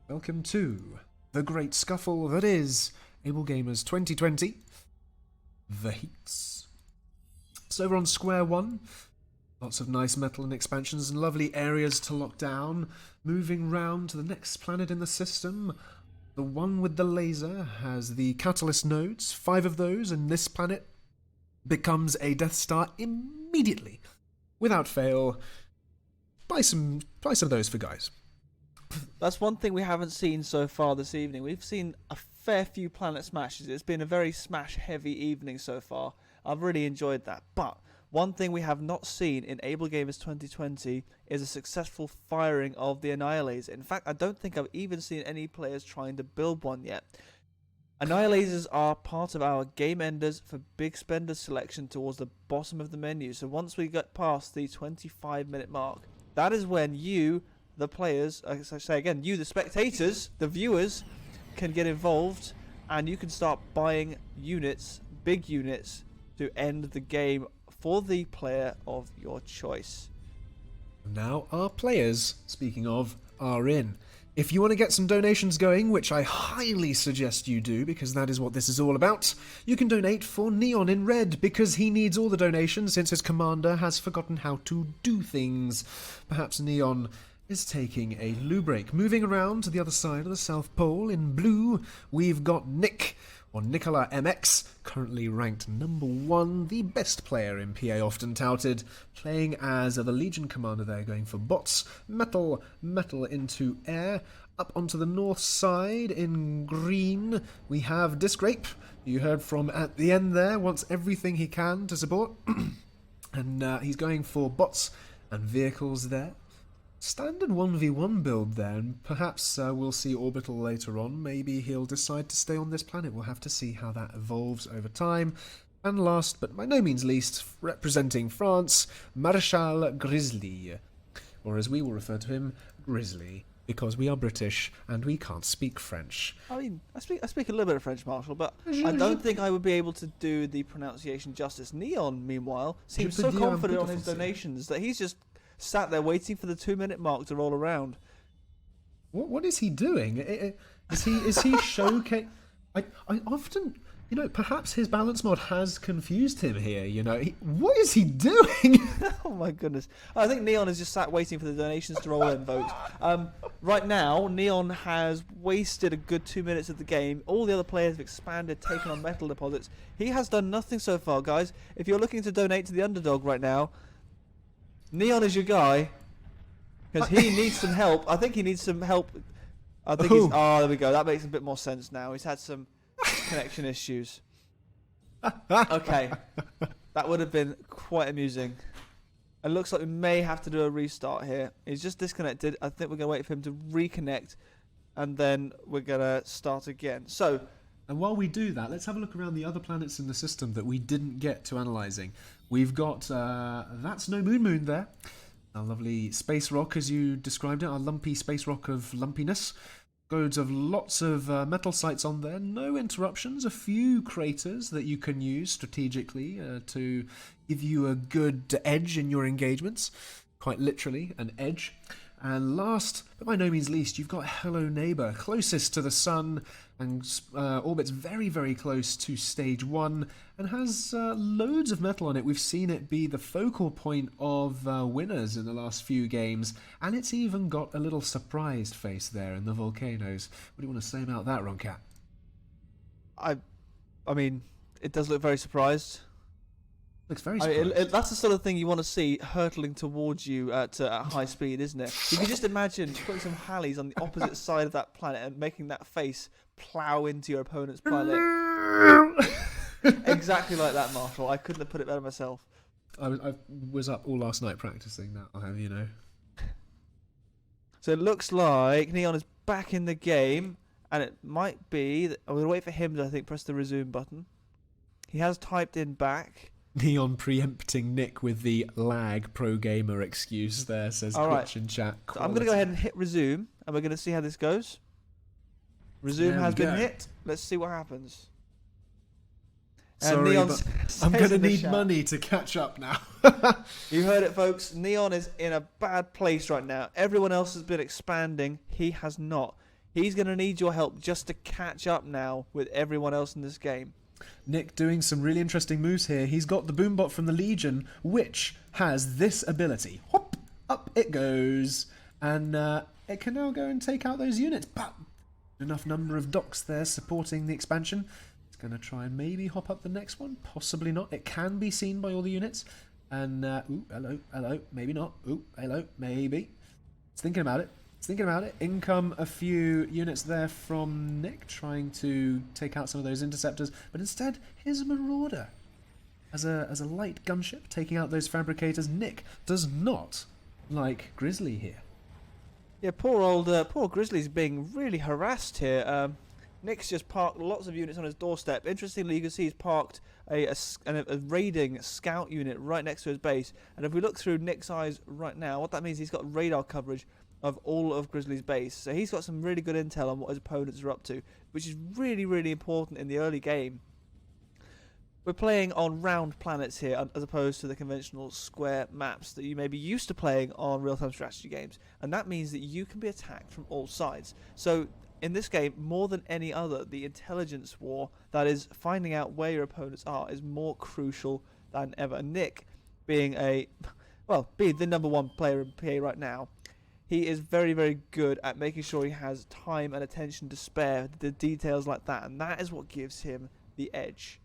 Welcome to the great scuffle that is AbleGamers 2020, The Heats. So we're on Square 1, lots of nice metal and expansions and lovely areas to lock down. Moving round to the next planet in the system, the one with the laser has the catalyst nodes. 5 of those, and this planet becomes a Death Star immediately, without fail. Buy some of those for guys. That's one thing we haven't seen so far this evening. We've seen a fair few planet smashes. It's been a very smash-heavy evening so far. I've really enjoyed that. But one thing we have not seen in AbleGamers 2020 is a successful firing of the Annihilators. In fact, I don't think I've even seen any players trying to build one yet. Annihilators are part of our game enders for big spender selection towards the bottom of the menu. So once we get past the 25-minute mark, that is when you, the players, as I say again, you, the spectators, the viewers, can get involved, and you can start buying units, big units, to end the game for the player of your choice. Now our players, speaking of, are in. If you want to get some donations going, which I highly suggest you do, because that is what this is all about, you can donate for Neon in Red, because he needs all the donations since his commander has forgotten how to do things. Perhaps Neon is taking a loo break. Moving around to the other side of the South Pole, in blue, we've got Nick, or Nicola MX, currently ranked number 1, the best player in PA, often touted, playing as the Legion commander there, going for bots, metal into air. Up onto the north side, in green, we have Discrape, you heard from at the end there, wants everything he can to support, and he's going for bots and vehicles there. Standard 1v1 build there, and perhaps we'll see Orbital later on. Maybe he'll decide to stay on this planet. We'll have to see how that evolves over time. And last, but by no means least, representing France, Marshal Grizzly. Or as we will refer to him, Grizzly, because we are British and we can't speak French. I mean, I speak a little bit of French, Marshall, but I don't think I would be able to do the pronunciation justice. Neon, meanwhile, seems so confident on his donations that he's just sat there waiting for the 2-minute mark to roll around. What is he doing? Is he showcasing? I often, perhaps his balance mod has confused him here. What is he doing? Oh my goodness! I think Neon is just sat waiting for the donations to roll in, folks. Right now, Neon has wasted a good 2 minutes of the game. All the other players have expanded, taken on metal deposits. He has done nothing so far, guys. If you're looking to donate to the underdog right now, Neon is your guy, because he needs some help. I think he needs some help. I think he's... Oh, there we go. That makes a bit more sense now. He's had some connection issues. Okay. That would have been quite amusing. It looks like we may have to do a restart here. He's just disconnected. I think we're going to wait for him to reconnect, and then we're going to start again. So... And while we do that, let's have a look around the other planets in the system that we didn't get to analysing. We've got That's No Moon there. A lovely space rock, as you described it, a lumpy space rock of lumpiness. Lots of metal sites on there, no interruptions, a few craters that you can use strategically to give you a good edge in your engagements. Quite literally, an edge. And last, but by no means least, you've got Hello Neighbour, closest to the Sun, and orbits very, very close to Stage 1, and has loads of metal on it. We've seen it be the focal point of winners in the last few games, and it's even got a little surprised face there in the volcanoes. What do you want to say about that, WrongCat? I mean, it does look very surprised. Looks very surprised. That's the sort of thing you want to see hurtling towards you at high speed, isn't it? You can just imagine putting some Halleys on the opposite side of that planet and making that face plough into your opponent's planet. Exactly like that, Marshall. I couldn't have put it better myself. I was up all last night practicing that, I'll have you know. So it looks like Neon is back in the game, and it might be that I'm going to wait for him to, I think, press the resume button. He has typed in back. Neon preempting Nick with the lag pro gamer excuse there, says Twitch in chat. So I'm going to go ahead and hit resume, and we're going to see how this goes. Resume has been hit. Let's see what happens. Sorry, but I'm going to need money to catch up now. You heard it, folks. Neon is in a bad place right now. Everyone else has been expanding. He has not. He's going to need your help just to catch up now with everyone else in this game. Nick doing some really interesting moves here. He's got the Boombot from the Legion, which has this ability. Hop, up it goes. And it can now go and take out those units. But enough number of docks there supporting the expansion. It's going to try and maybe hop up the next one. Possibly not. It can be seen by all the units. And, ooh, hello, maybe not. Ooh, hello, maybe. It's thinking about it. In come a few units there from Nick, trying to take out some of those interceptors. But instead, here's a Marauder. As a light gunship, taking out those fabricators. Nick does not like Grizzly here. Yeah, poor Grizzly's being really harassed here. Nick's just parked lots of units on his doorstep. Interestingly, you can see he's parked a raiding scout unit right next to his base. And if we look through Nick's eyes right now, what that means, he's got radar coverage of all of Grizzly's base. So he's got some really good intel on what his opponents are up to, which is really, really important in the early game. We're playing on round planets here, as opposed to the conventional square maps that you may be used to playing on real-time strategy games. And that means that you can be attacked from all sides. So in this game, more than any other, the intelligence war, that is finding out where your opponents are, is more crucial than ever. And Nick, being the number one player in PA right now, he is very, very good at making sure he has time and attention to spare, the details like that, and that is what gives him the edge.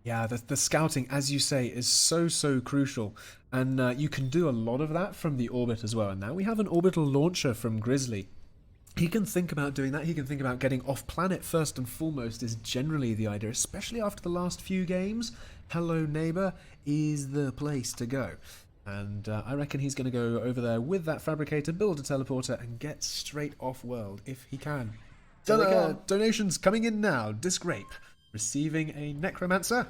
Yeah, the scouting, as you say, is so crucial, and you can do a lot of that from the orbit as well. And now we have an orbital launcher from Grizzly. He can think about doing that. He can think about getting off planet first and foremost is generally the idea, especially after the last few games. Hello Neighbor is the place to go. And I reckon he's going to go over there with that fabricator, build a teleporter, and get straight off-world if he can. Donations coming in now. Disgrape receiving a Necromancer.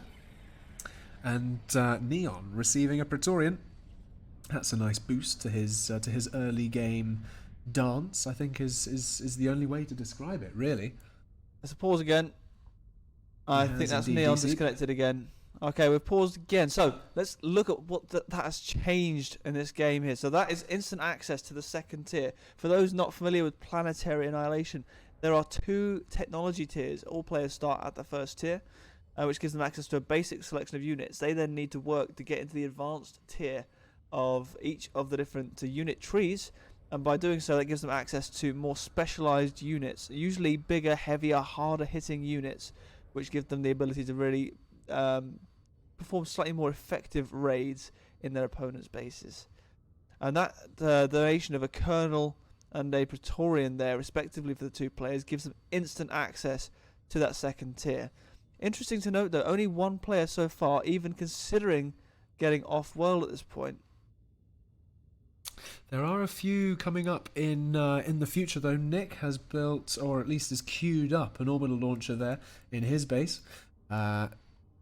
And Neon receiving a Praetorian. That's a nice boost to his early game dance, I think is the only way to describe it, really. Let's pause again. I think that's Neon disconnected again. Okay, we've paused again. So let's look at what that has changed in this game here. So that is instant access to the second tier. For those not familiar with Planetary Annihilation, there are 2 technology tiers. All players start at the first tier, which gives them access to a basic selection of units. They then need to work to get into the advanced tier of each of the different unit trees. And by doing so, that gives them access to more specialized units, usually bigger, heavier, harder hitting units, which give them the ability to really perform slightly more effective raids in their opponent's bases. And that donation of a Colonel and a Praetorian there, respectively, for the 2 players, gives them instant access to that second tier. Interesting to note, though, only 1 player so far even considering getting off-world at this point. There are a few coming up in the future, though. Nick has built, or at least is queued up, an orbital launcher there in his base.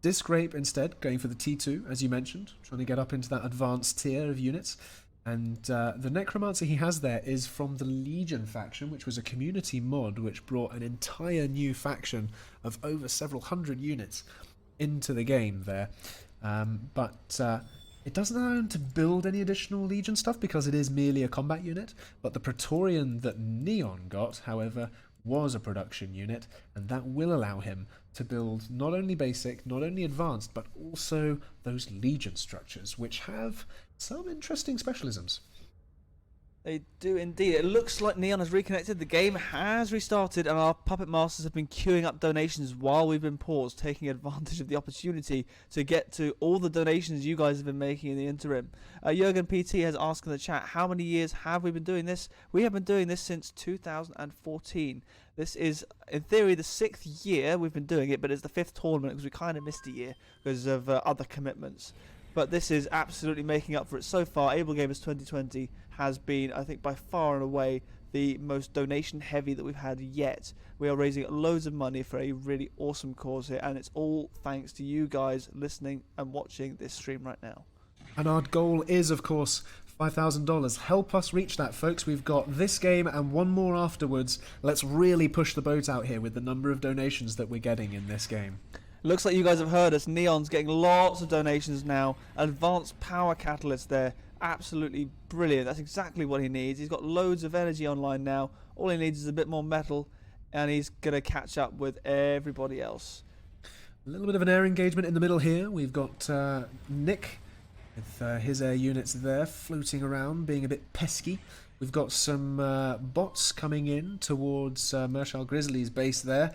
Disgrape instead, going for the T2, as you mentioned, trying to get up into that advanced tier of units. And the Necromancer he has there is from the Legion faction, which was a community mod which brought an entire new faction of over several hundred units into the game there. But it doesn't allow him to build any additional Legion stuff because it is merely a combat unit. But the Praetorian that Neon got, however, was a production unit, and that will allow him to build not only basic, not only advanced, but also those Legion structures, which have some interesting specialisms. They do indeed. It looks like Neon has reconnected. The game has restarted, and our puppet masters have been queuing up donations while we've been paused, taking advantage of the opportunity to get to all the donations you guys have been making in the interim. Jurgen PT has asked in the chat, how many years have we been doing this? We have been doing this since 2014. This is, in theory, the 6th year we've been doing it, but it's the 5th tournament because we kind of missed a year because of other commitments. But this is absolutely making up for it so far. AbleGamers 2020 has been, I think, by far and away the most donation heavy that we've had yet. We are raising loads of money for a really awesome cause here, and it's all thanks to you guys listening and watching this stream right now. And our goal is, of course, $5,000. Help us reach that, folks. We've got this game and one more afterwards. Let's really push the boat out here with the number of donations that we're getting in this game. Looks like you guys have heard us. Neon's getting lots of donations now. Advanced power catalyst there. Absolutely brilliant. That's exactly what he needs. He's got loads of energy online now. All he needs is a bit more metal, and he's going to catch up with everybody else. A little bit of an air engagement in the middle here. We've got Nick with his air units there floating around, being a bit pesky. We've got some bots coming in towards Marshall Grizzly's base there,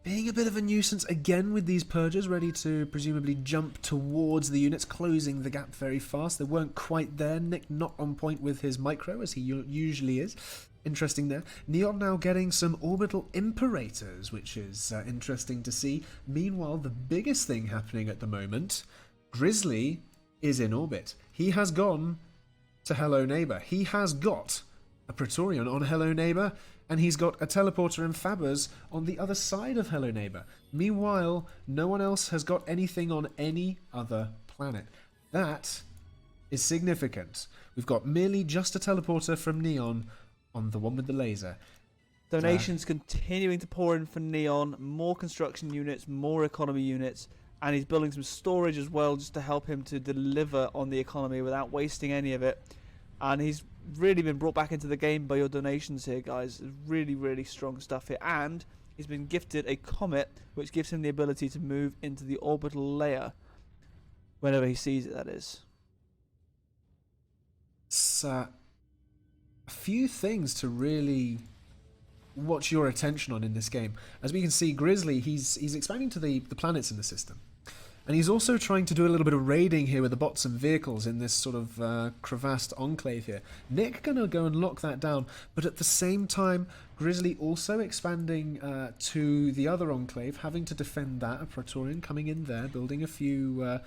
being a bit of a nuisance again with these purgers, ready to presumably jump towards the units, closing the gap very fast. They weren't quite there. Nick not on point with his micro, as he usually is. Interesting there. Neon now getting some orbital imperators, which is interesting to see. Meanwhile, the biggest thing happening at the moment, Grizzly is in orbit. He has gone to Hello Neighbor. He has got a Praetorian on Hello Neighbor, and he's got a teleporter and fabbers on the other side of Hello Neighbor. Meanwhile, no one else has got anything on any other planet. That is significant. We've got merely just a teleporter from Neon on the one with the laser. Donations continuing to pour in for Neon, more construction units, more economy units, and he's building some storage as well just to help him to deliver on the economy without wasting any of it. And he's really been brought back into the game by your donations here, guys. Really, really strong stuff here. And he's been gifted a comet, which gives him the ability to move into the orbital layer whenever he sees it, that is. It's a few things to really watch your attention on in this game. As we can see, Grizzly, he's expanding to the planets in the system. And he's also trying to do a little bit of raiding here with the bots and vehicles in this sort of crevassed enclave here. Nick gonna go and lock that down, but at the same time, Grizzly also expanding to the other enclave, having to defend that. A Praetorian coming in there, building a few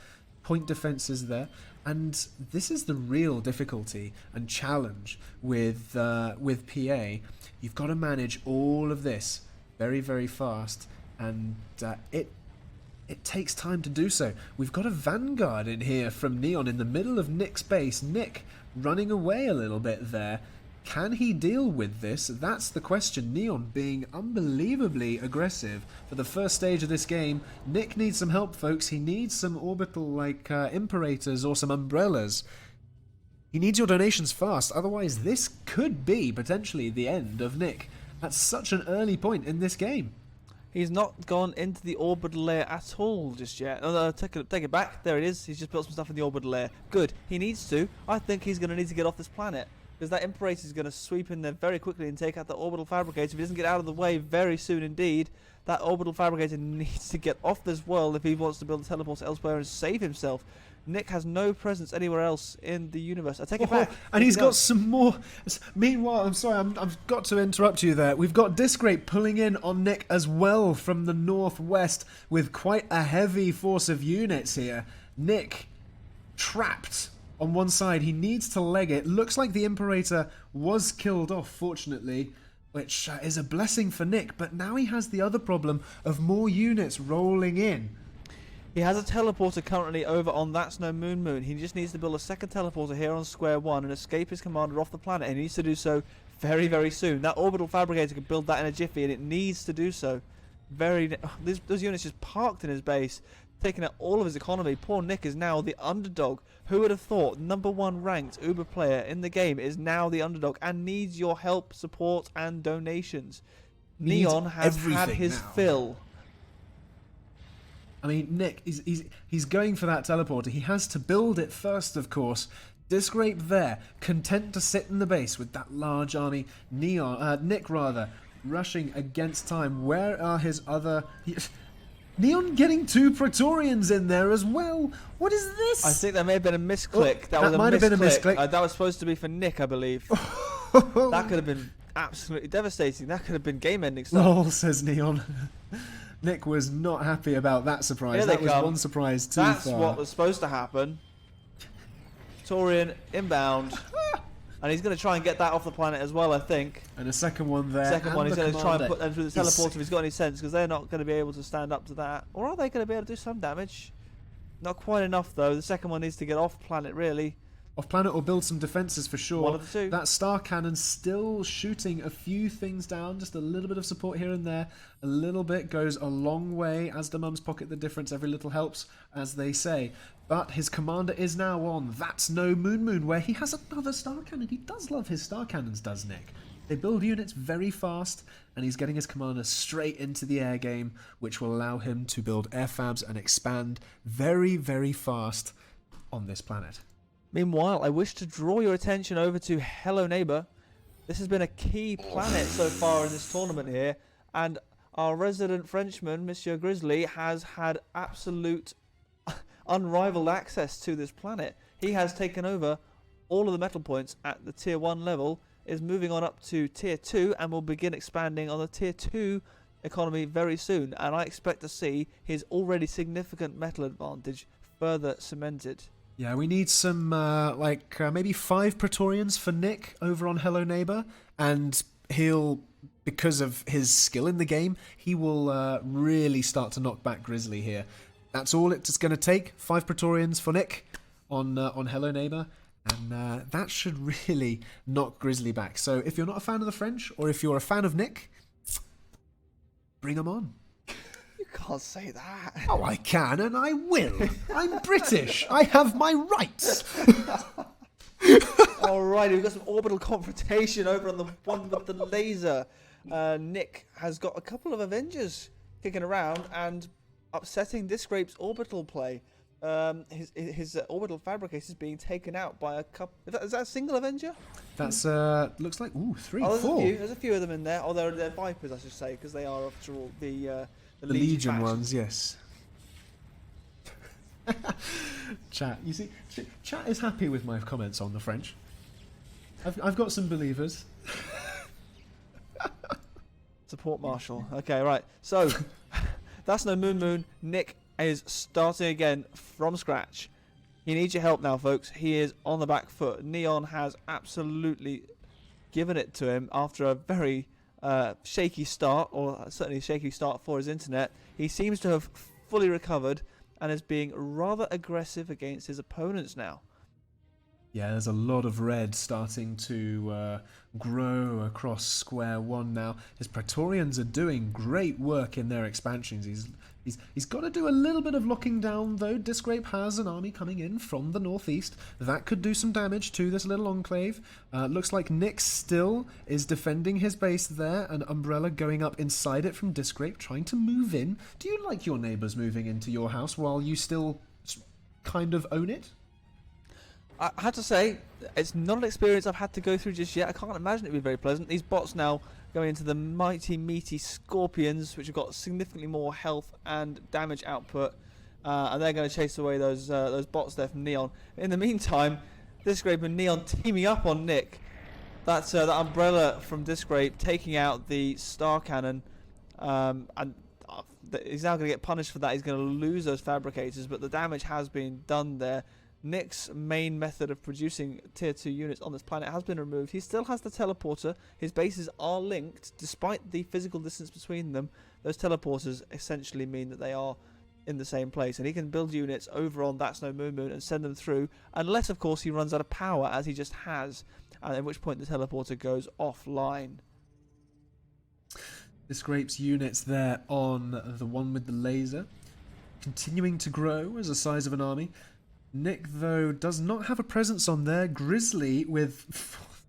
point defenses there. And this is the real difficulty and challenge with PA. You've got to manage all of this very, very fast, and it takes time to do so. We've got a Vanguard in here from Neon in the middle of Nick's base. Nick running away a little bit there. Can he deal with this? That's the question. Neon being unbelievably aggressive for the first stage of this game. Nick needs some help, folks. He needs some orbital, imperators or some umbrellas. He needs your donations fast, otherwise this could be potentially the end of Nick at such an early point in this game. He's not gone into the orbital layer at all just yet. No, take it back. There it is. He's just built some stuff in the orbital layer. Good. He needs to. I think he's going to need to get off this planet, because that Imperator is going to sweep in there very quickly and take out the orbital fabricator. If he doesn't get out of the way very soon indeed, that orbital fabricator needs to get off this world if he wants to build a teleport elsewhere and save himself. Nick has no presence anywhere else in the universe. I take it back. And he's got some more. Meanwhile, I'm sorry, I've got to interrupt you there. We've got Discrape pulling in on Nick as well from the northwest with quite a heavy force of units here. Nick trapped on one side. He needs to leg it. Looks like the Imperator was killed off, fortunately, which is a blessing for Nick. But now he has the other problem of more units rolling in. He has a teleporter currently over on That's No Moon. He just needs to build a second teleporter here on Square One and escape his commander off the planet. And he needs to do so very, very soon. That orbital fabricator can build that in a jiffy, and it needs to do so. Those units just parked in his base, taking out all of his economy. Poor Nick is now the underdog. Who would have thought #1 ranked Uber player in the game is now the underdog and needs your help, support, and donations. Neon has had his fill. I mean, Nick, he's going for that teleporter. He has to build it first, of course. Discrape there, content to sit in the base with that large army. Nick, rushing against time. Where are his other... Neon getting 2 Praetorians in there as well. What is this? I think there may have been a misclick. That might have been a misclick. That was supposed to be for Nick, I believe. That could have been absolutely devastating. That could have been game-ending stuff. Lol, says Neon. Nick was not happy about that surprise. That was one surprise too far. That's what was supposed to happen. Torian inbound. And he's going to try and get that off the planet as well, I think. And a second one there. Second one, he's going to try and put them through the teleporter if he's got any sense, because they're not going to be able to stand up to that. Or are they going to be able to do some damage? Not quite enough, though. The second one needs to get off planet, really. off planet or build some defenses for sure. One of the two. That star cannon still shooting a few things down, just a little bit of support here and there. A little bit goes a long way, as the mums pocket the difference. Every little helps, as they say. But his commander is now on That's No Moon, where he has another star cannon. He does love his star cannons, does Nick? They build units very fast, and he's getting his commander straight into the air game, which will allow him to build airfabs and expand very, very fast on this planet. Meanwhile, I wish to draw your attention over to Hello Neighbor. This has been a key planet so far in this tournament here, and our resident Frenchman, Monsieur Grizzly, has had absolute unrivaled access to this planet. He has taken over all of the metal points at the tier 1 level, is moving on up to tier 2, and will begin expanding on the tier 2 economy very soon, and I expect to see his already significant metal advantage further cemented. Yeah, we need some, maybe 5 Praetorians for Nick over on Hello Neighbor, and he'll, because of his skill in the game, he will really start to knock back Grizzly here. That's all it's going to take, 5 Praetorians for Nick on Hello Neighbor, and that should really knock Grizzly back. So if you're not a fan of the French, or if you're a fan of Nick, bring them on. You can't say that. Oh, I can, and I will. I'm British. I have my rights. Alrighty, we've got some orbital confrontation over on the one with the laser. Nick has got a couple of Avengers kicking around and upsetting Discrape's orbital play. His orbital fabricator is being taken out by a couple. Is that a single Avenger? That's looks like 3, 4. There's a few of them in there. Oh, they're Vipers, I should say, because they are after all the Legion faction. ones, yes. Chat, you see, chat is happy with my comments on the French. I've got some believers. Support Marshall. Okay, right. So That's No Moon. Nick is starting again from scratch. He needs your help now, folks. He is on the back foot. Neon has absolutely given it to him after a very shaky start, or certainly a shaky start for his internet. He seems to have fully recovered and is being rather aggressive against his opponents now. Yeah, there's a lot of red starting to grow across square one now. His Praetorians are doing great work in their expansions. He's got to do a little bit of locking down, though. Discrape has an army coming in from the northeast. That could do some damage to this little enclave. Looks like Nick still is defending his base there, and Umbrella going up inside it from Discrape, trying to move in. Do you like your neighbours moving into your house while you still kind of own it? I have to say, it's not an experience I've had to go through just yet. I can't imagine it'd be very pleasant. These bots now going into the mighty, meaty Scorpions, which have got significantly more health and damage output, and they're going to chase away those bots there from Neon. In the meantime, Discrape and Neon teaming up on Nick. That's that Umbrella from Discrape taking out the Star Cannon, and he's now going to get punished for that. He's going to lose those fabricators, but the damage has been done there. Nick's main method of producing tier 2 units on this planet has been removed. He still has the teleporter. His bases are linked despite the physical distance between them. Those teleporters essentially mean that they are in the same place, and he can build units over on That's No Moon and send them through, unless of course he runs out of power, as he just has, and at which point the teleporter goes offline. Discrape's units there on the one with the laser, continuing to grow as the size of an army. Nick, though, does not have a presence on there. Grizzly with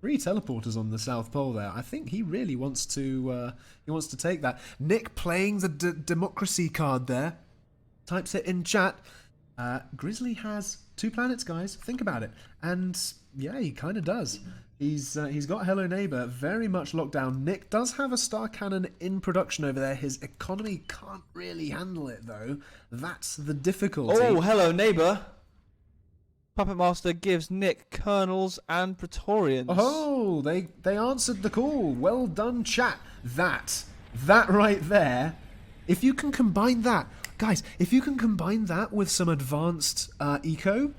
3 teleporters on the South Pole there. I think he really wants to take that. Nick playing the democracy card there. Types it in chat. Grizzly has 2 planets, guys. Think about it. And yeah, he kind of does. He's got Hello Neighbor very much locked down. Nick does have a Star Cannon in production over there. His economy can't really handle it, though. That's the difficulty. Oh, Hello Neighbor. Puppet Master gives Nick Colonels and Praetorians. Oh, they answered the call. Well done, chat. That right there. If you can combine that, guys, if you can combine that with some advanced eco,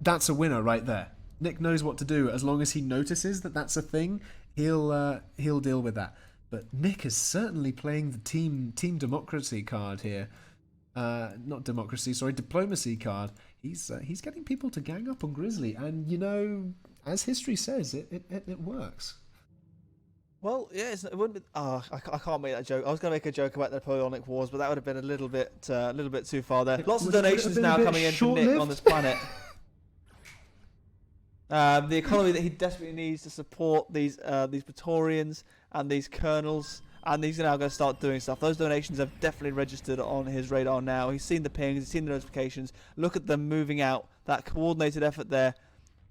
that's a winner right there. Nick knows what to do. As long as he notices that that's a thing, he'll deal with that. But Nick is certainly playing the team democracy card here. not democracy, sorry, diplomacy card. He's getting people to gang up on Grizzly, and you know, as history says, it works. Well, yeah, it wouldn't be. Oh, I can't make that joke. I was going to make a joke about the Napoleonic Wars, but that would have been a little bit too far there. Lots of donations now coming in from Nick on this planet. The economy that he desperately needs to support these Praetorians and these colonels, and he's now going to start doing stuff. Those donations have definitely registered on his radar now. He's seen the pings, he's seen the notifications. Look at them moving out. That coordinated effort there,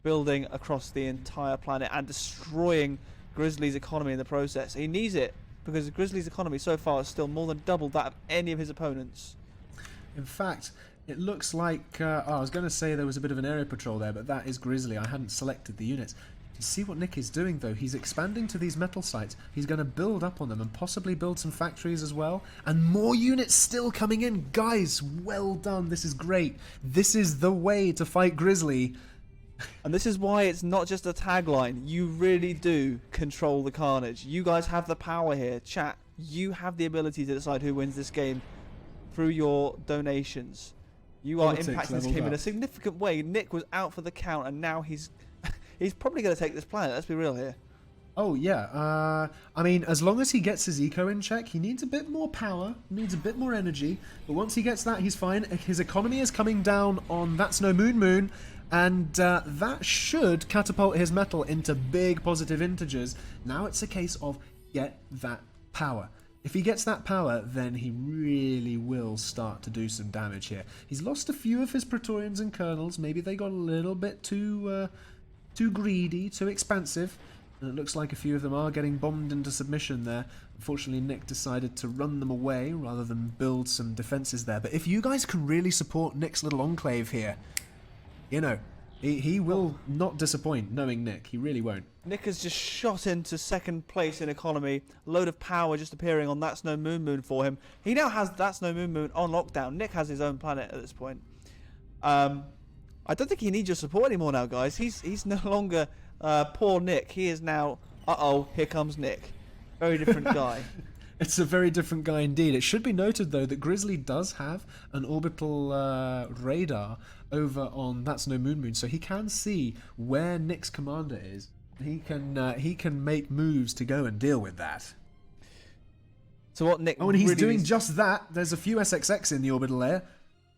building across the entire planet and destroying Grizzly's economy in the process. He needs it because Grizzly's economy so far is still more than double that of any of his opponents. In fact, it looks like I was going to say there was a bit of an area patrol there, but that is Grizzly. I hadn't selected the units. You see what Nick is doing though? He's expanding to these metal sites. He's going to build up on them and possibly build some factories as well. And more units still coming in. Guys, well done. This is great. This is the way to fight Grizzly. And this is why it's not just a tagline. You really do control the carnage. You guys have the power here. Chat, you have the ability to decide who wins this game through your donations. You are impacting this game in a significant way. Nick was out for the count, and now he's probably going to take this planet. Let's be real here. Oh, yeah. I mean, as long as he gets his eco in check, he needs a bit more power, needs a bit more energy. But once he gets that, he's fine. His economy is coming down on That's No Moon, and that should catapult his metal into big positive integers. Now it's a case of get that power. If he gets that power, then he really will start to do some damage here. He's lost a few of his Praetorians and Colonels. Maybe they got a little bit too greedy, too expansive. And it looks like a few of them are getting bombed into submission there. Unfortunately, Nick decided to run them away rather than build some defenses there. But if you guys can really support Nick's little enclave here, you know, he will not disappoint, knowing Nick. He really won't. Nick has just shot into second place in economy. Load of power just appearing on That's No Moon for him. He now has That's No Moon on lockdown. Nick has his own planet at this point. I don't think he needs your support anymore now, guys. He's no longer poor Nick. He is now, here comes Nick. Very different guy. It's a very different guy indeed. It should be noted, though, that Grizzly does have an orbital radar over on That's No Moon, so he can see where Nick's commander is. He can make moves to go and deal with that. So what Nick? Oh, and he's doing just that. There's a few SXX in the orbital layer.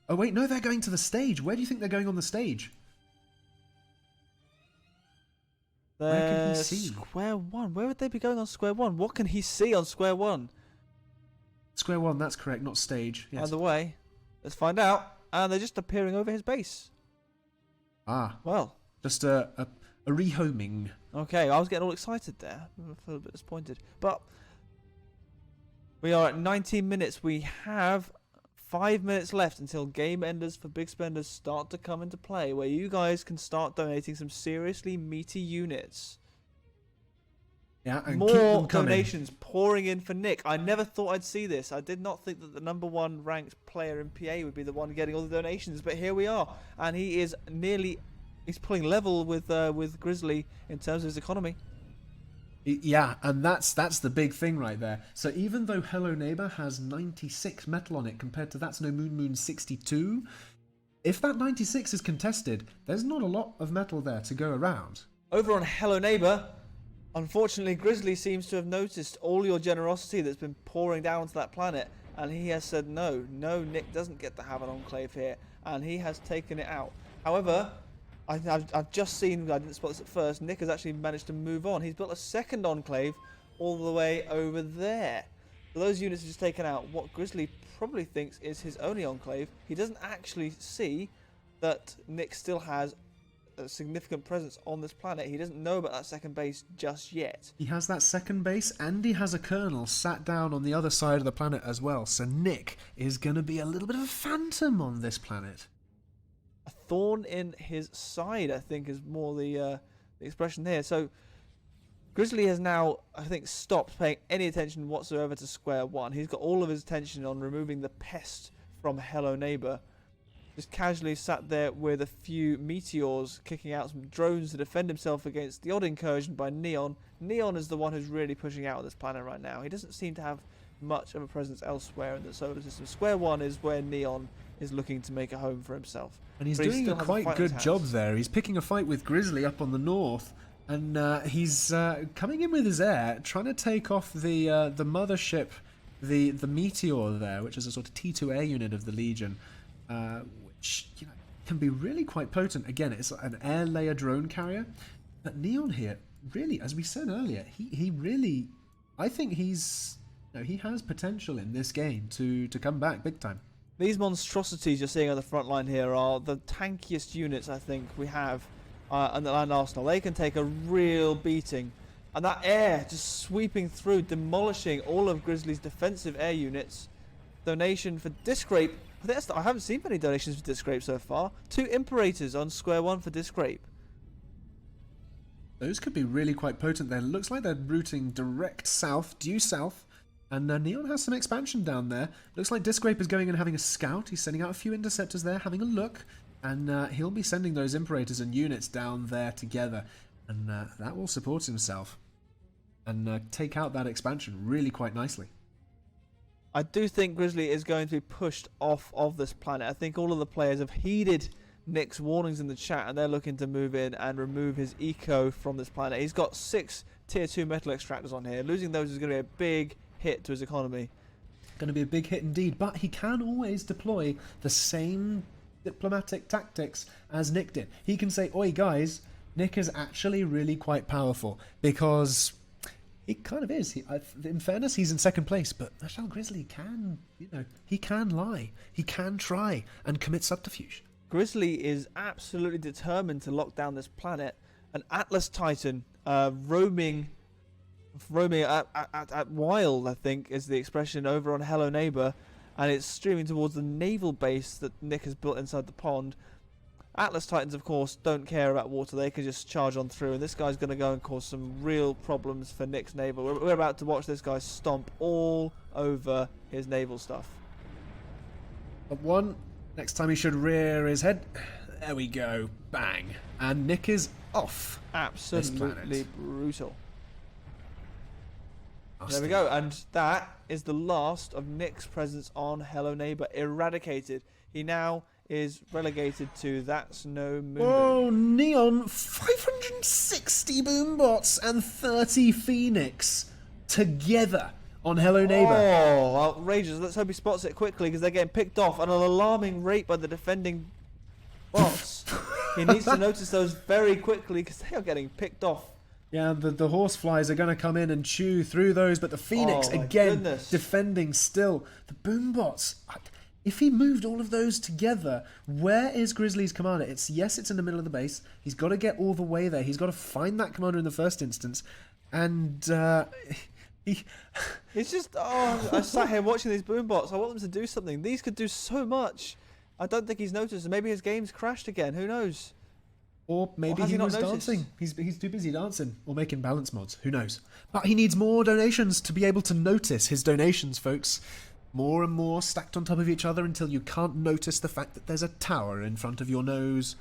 Oh wait, no, they're going to the stage. Where do you think they're going on the stage? Where can he see? Square one. Where would they be going on square one? What can he see on square one? Square one, that's correct, not stage. Yes. Either way, let's find out. And they're just appearing over his base. Ah. Well. Just a rehoming. Okay, I was getting all excited there. I feel a bit disappointed. But we are at 19 minutes. We have 5 minutes left until game enders for big spenders start to come into play, where you guys can start donating some seriously meaty units. Yeah, and more keep them coming. Donations pouring in for Nick. I never thought I'd see this. I did not think that the #1 ranked player in PA would be the one getting all the donations, but here we are, and he's pulling level with Grizzly in terms of his economy. Yeah, and that's the big thing right there. So even though Hello Neighbor has 96 metal on it compared to That's No Moon 62, if that 96 is contested, there's not a lot of metal there to go around. Over on Hello Neighbor, unfortunately, Grizzly seems to have noticed all your generosity that's been pouring down onto that planet, and he has said no, Nick doesn't get to have an enclave here, and he has taken it out. However, I've just seen, I didn't spot this at first, Nick has actually managed to move on. He's built a second enclave all the way over there. So those units are just taken out. What Grizzly probably thinks is his only enclave. He doesn't actually see that Nick still has a significant presence on this planet. He doesn't know about that second base just yet. He has that second base, and he has a colonel sat down on the other side of the planet as well. So Nick is going to be a little bit of a phantom on this planet. A thorn in his side, I think, is more the expression here. So Grizzly has now, I think, stopped paying any attention whatsoever to square one. He's got all of his attention on removing the pest from Hello Neighbor. Just casually sat there with a few meteors, kicking out some drones to defend himself against the odd incursion by Neon. Neon is the one who's really pushing out on this planet right now. He doesn't seem to have much of a presence elsewhere in the solar system. Square One is where Neon is looking to make a home for himself. And he's But he doing still a has quite fight on good his job hands. there. He's picking a fight with Grizzly up on the north, and he's coming in with his air, trying to take off the mothership, the Meteor there, which is a sort of T2A unit of the Legion, which can be really quite potent. Again, it's an air layer drone carrier, but Neon here, really, as we said earlier, he really, I think he has potential in this game to come back big time. These monstrosities you're seeing on the front line here are the tankiest units I think we have on the land arsenal. They can take a real beating. And that air just sweeping through, demolishing all of Grizzly's defensive air units. Donation for Disc Rape. I haven't seen many donations for Disc Rape so far. 2 Imperators on Square One for Disc Rape. Those could be really quite potent there. Looks like they're routing direct south, due south. And Neon has some expansion down there. Looks like Disc Rape is going and having a scout. He's sending out a few interceptors there, having a look. And he'll be sending those Imperators and units down there together. And that will support himself. And take out that expansion really quite nicely. I do think Grizzly is going to be pushed off of this planet. I think all of the players have heeded Nick's warnings in the chat, and they're looking to move in and remove his eco from this planet. He's got 6 tier 2 metal extractors on here. Losing those is going to be a big hit to his economy. Going to be a big hit indeed, but he can always deploy the same diplomatic tactics as Nick did. He can say, oi guys, Nick is actually really quite powerful, because he kind of is. In fairness, he's in second place, but Marshall Grizzly can, he can lie. He can try and commit subterfuge. Grizzly is absolutely determined to lock down this planet. An Atlas Titan roaming at wild, I think is the expression, over on Hello Neighbor, and it's streaming towards the naval base that Nick has built inside the pond. Atlas Titans, of course, don't care about water. They can just charge on through, and this guy's going to go and cause some real problems for Nick's naval. We're about to watch this guy stomp all over his naval stuff. But one, next time he should rear his head. There we go. Bang. And Nick is off. Absolutely brutal. There we go, and that is the last of Nick's presence on Hello Neighbor eradicated. He now is relegated to That's No Moon. Oh, Neon, 560 boombots and 30 Phoenix together on Hello Neighbor. Oh, outrageous. Let's hope he spots it quickly, because they're getting picked off at an alarming rate by the defending bots. He needs to notice those very quickly, because they are getting picked off. Yeah, the horseflies are going to come in and chew through those, but the Phoenix, again, defending still. The boombots, if he moved all of those together, where is Grizzly's commander? Yes, it's in the middle of the base. He's got to get all the way there. He's got to find that commander in the first instance. And it's just, I sat here watching these boombots. I want them to do something. These could do so much. I don't think he's noticed. Maybe his game's crashed again. Who knows? Or maybe he was dancing. He's too busy dancing or making balance mods. Who knows? But he needs more donations to be able to notice his donations, folks. More and more stacked on top of each other until you can't notice the fact that there's a tower in front of your nose.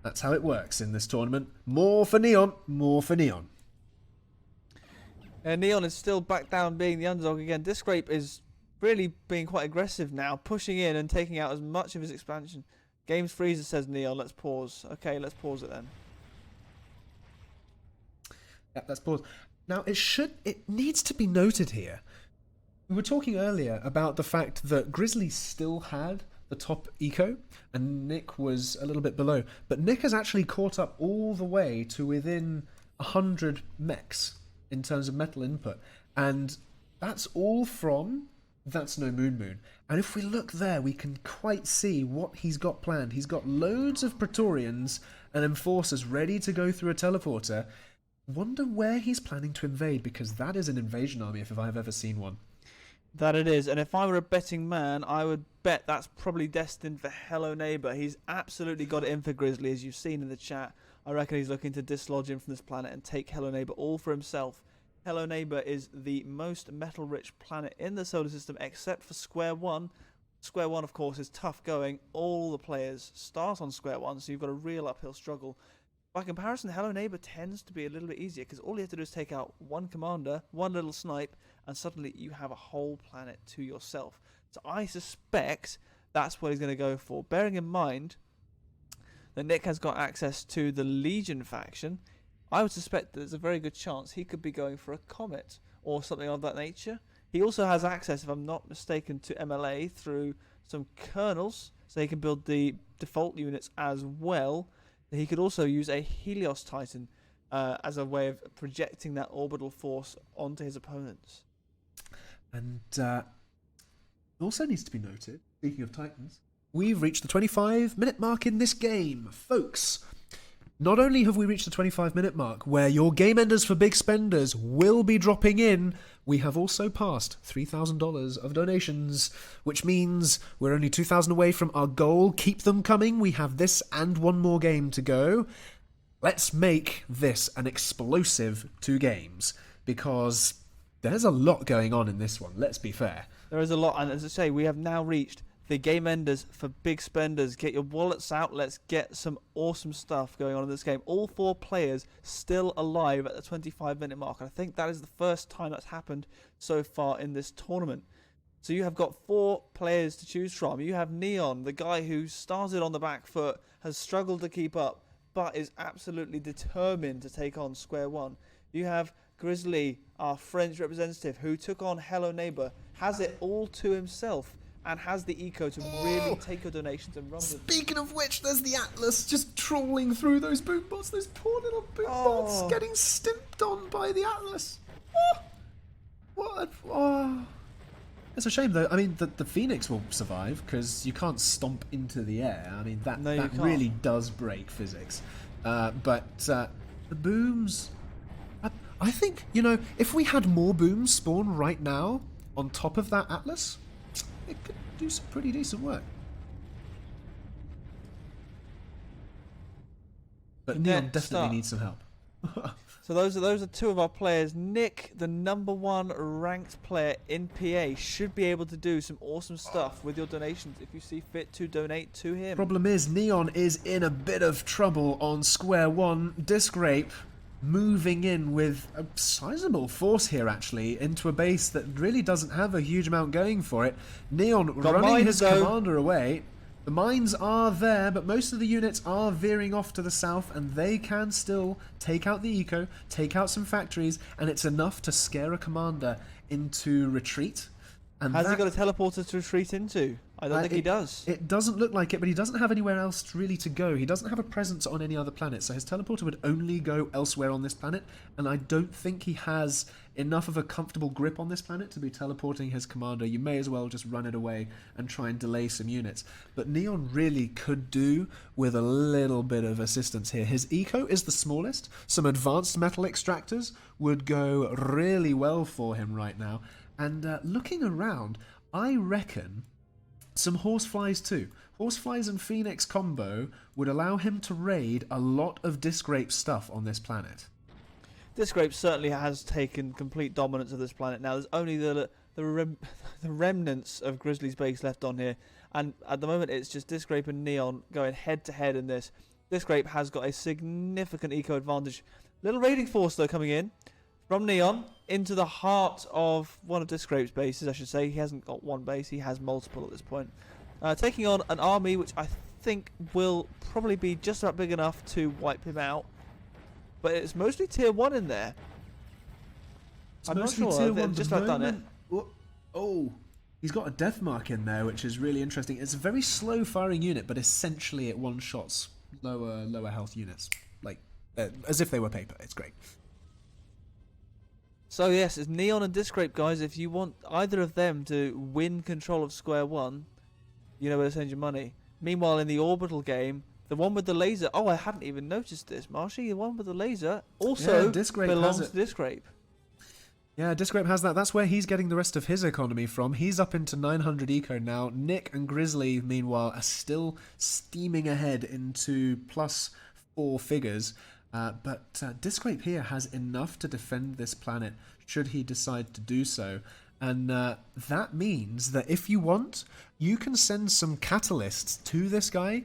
That's how it works in this tournament. More for Neon. More for Neon. Neon is still back down being the underdog again. Disc Rape is really being quite aggressive now, pushing in and taking out as much of his expansion. Games Freezer says Neon, let's pause. Okay, let's pause it then. Yeah, let's pause. Now, it needs to be noted here. We were talking earlier about the fact that Grizzly still had the top eco, and Nick was a little bit below. But Nick has actually caught up all the way to within 100 mechs in terms of metal input. And that's all from That's No Moon. And if we look there, we can quite see what he's got planned. He's got loads of Praetorians and Enforcers ready to go through a teleporter. Wonder where he's planning to invade, because that is an invasion army if I've ever seen one. That it is, and if I were a betting man, I would bet that's probably destined for Hello Neighbor. He's absolutely got it in for Grizzly, as you've seen in the chat. I reckon he's looking to dislodge him from this planet and take Hello Neighbor all for himself. Hello Neighbor is the most metal-rich planet in the solar system, except for Square One. Square One, of course, is tough going. All the players start on Square One, so you've got a real uphill struggle. By comparison, Hello Neighbor tends to be a little bit easier because all you have to do is take out one commander, one little snipe, and suddenly you have a whole planet to yourself. So I suspect that's what he's going to go for. Bearing in mind that Nick has got access to the Legion faction, I would suspect that there's a very good chance he could be going for a Comet or something of that nature. He also has access, if I'm not mistaken, to MLA through some kernels, so he can build the default units as well. He could also use a Helios Titan as a way of projecting that orbital force onto his opponents. And also needs to be noted, speaking of Titans, we've reached the 25-minute mark in this game. Folks, not only have we reached the 25-minute mark where your game enders for big spenders will be dropping in, we have also passed $3,000 of donations, which means we're only 2,000 away from our goal. Keep them coming. We have this and one more game to go. Let's make this an explosive 2 games, because there's a lot going on in this one, let's be fair. There is a lot, and as I say, we have now reached the game enders for big spenders. Get your wallets out. Let's get some awesome stuff going on in this game. All 4 players still alive at the 25-minute mark. And I think that is the first time that's happened so far in this tournament. So you have got 4 players to choose from. You have Neon, the guy who started on the back foot, has struggled to keep up, but is absolutely determined to take on Square One. You have Grizzly, our French representative, who took on Hello Neighbor, has it all to himself, and has the eco to really take your donations and run with them. Speaking of which, there's the Atlas just trawling through those boom bots, those poor little boom bots getting stimped on by the Atlas. It's a shame though. I mean, the Phoenix will survive because you can't stomp into the air. I mean, that really does break physics. But the booms, I think, if we had more booms spawn right now on top of that Atlas, it could do some pretty decent work. But Neon definitely needs some help. So those are 2 of our players. Nick, the #1 ranked player in PA, should be able to do some awesome stuff with your donations if you see fit to donate to him. Problem is, Neon is in a bit of trouble on Square One. Discrape moving in with a sizable force here, actually, into a base that really doesn't have a huge amount going for it. Neon running his commander away. The mines are there, but most of the units are veering off to the south, and they can still take out the eco, take out some factories, and it's enough to scare a commander into retreat. And has he got a teleporter to retreat into? I don't think he does. It doesn't look like it, but he doesn't have anywhere else really to go. He doesn't have a presence on any other planet, so his teleporter would only go elsewhere on this planet, and I don't think he has enough of a comfortable grip on this planet to be teleporting his commander. You may as well just run it away and try and delay some units. But Neon really could do with a little bit of assistance here. His eco is the smallest. Some advanced metal extractors would go really well for him right now. And looking around, I reckon some horseflies too. Horseflies and Phoenix combo would allow him to raid a lot of Discrape stuff on this planet. Discrape certainly has taken complete dominance of this planet now. There's only the remnants of Grizzly's base left on here. And at the moment, it's just Discrape and Neon going head-to-head in this. Discrape has got a significant eco advantage. Little raiding force, though, coming in from Neon into the heart of one of Discrape's bases, I should say. He hasn't got one base, he has multiple at this point. Taking on an army which I think will probably be just about big enough to wipe him out. But it's mostly tier 1 in there. I'm not sure, they've just about done it. Oh, he's got a death mark in there, which is really interesting. It's a very slow firing unit, but essentially it one-shots lower health units. Like, as if they were paper. It's great. So yes, it's Neon and Discrape, guys. If you want either of them to win control of Square One, you know where to send your money. Meanwhile, in the orbital game, the one with the laser... Oh, I hadn't even noticed this, Marshy. The one with the laser also belongs to Discrape. Yeah, Discrape has that. That's where he's getting the rest of his economy from. He's up into 900 eco now. Nick and Grizzly, meanwhile, are still steaming ahead into +4 figures. But Discrape here has enough to defend this planet should he decide to do so. And that means that if you want, you can send some catalysts to this guy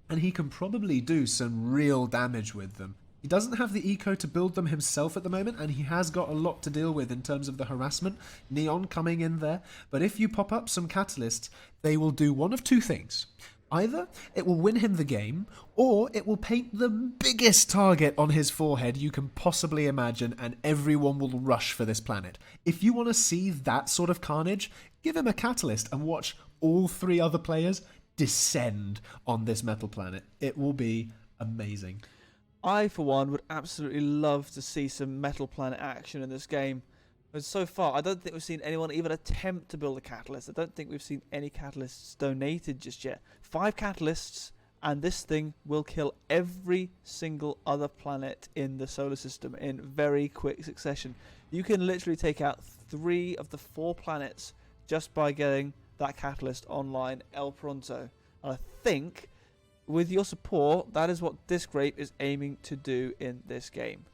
and he can probably do some real damage with them. He doesn't have the eco to build them himself at the moment, and he has got a lot to deal with in terms of the harassment. Neon coming in there. But if you pop up some catalysts, they will do one of two things. Either it will win him the game, or it will paint the biggest target on his forehead you can possibly imagine, and everyone will rush for this planet. If you want to see that sort of carnage, give him a catalyst and watch all 3 other players descend on this metal planet. It will be amazing. I, for one, would absolutely love to see some Metal Planet action in this game. But so far, I don't think we've seen anyone even attempt to build a catalyst. I don't think we've seen any catalysts donated just yet. 5 catalysts, and this thing will kill every single other planet in the solar system in very quick succession. You can literally take out 3 of the 4 planets just by getting that catalyst online El Pronto. And I think, with your support, that is what Discrape is aiming to do in this game.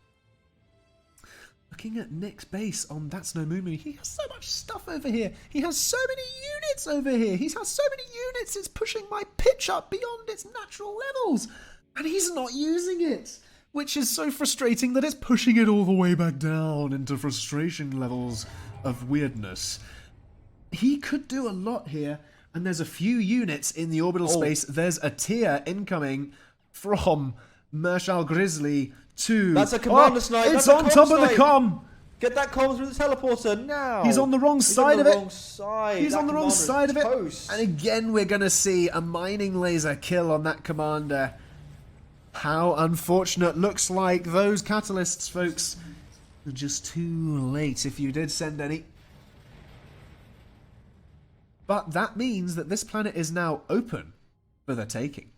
Looking at Nick's base on That's No Moo Moo, he has so much stuff over here. He has so many units over here. He has so many units, it's pushing my pitch up beyond its natural levels. And he's not using it, which is so frustrating that it's pushing it all the way back down into frustration levels of weirdness. He could do a lot here, and there's a few units in the orbital space. There's a tier incoming from Marshall Grizzly to... That's a commander snipe. It's on top of the comm. Get that comm through the teleporter now. He's on the wrong side of it. He's on the wrong side of it. And again, we're going to see a mining laser kill on that commander. How unfortunate. Looks like those catalysts, folks, are just too late if you did send any. But that means that this planet is now open for the taking.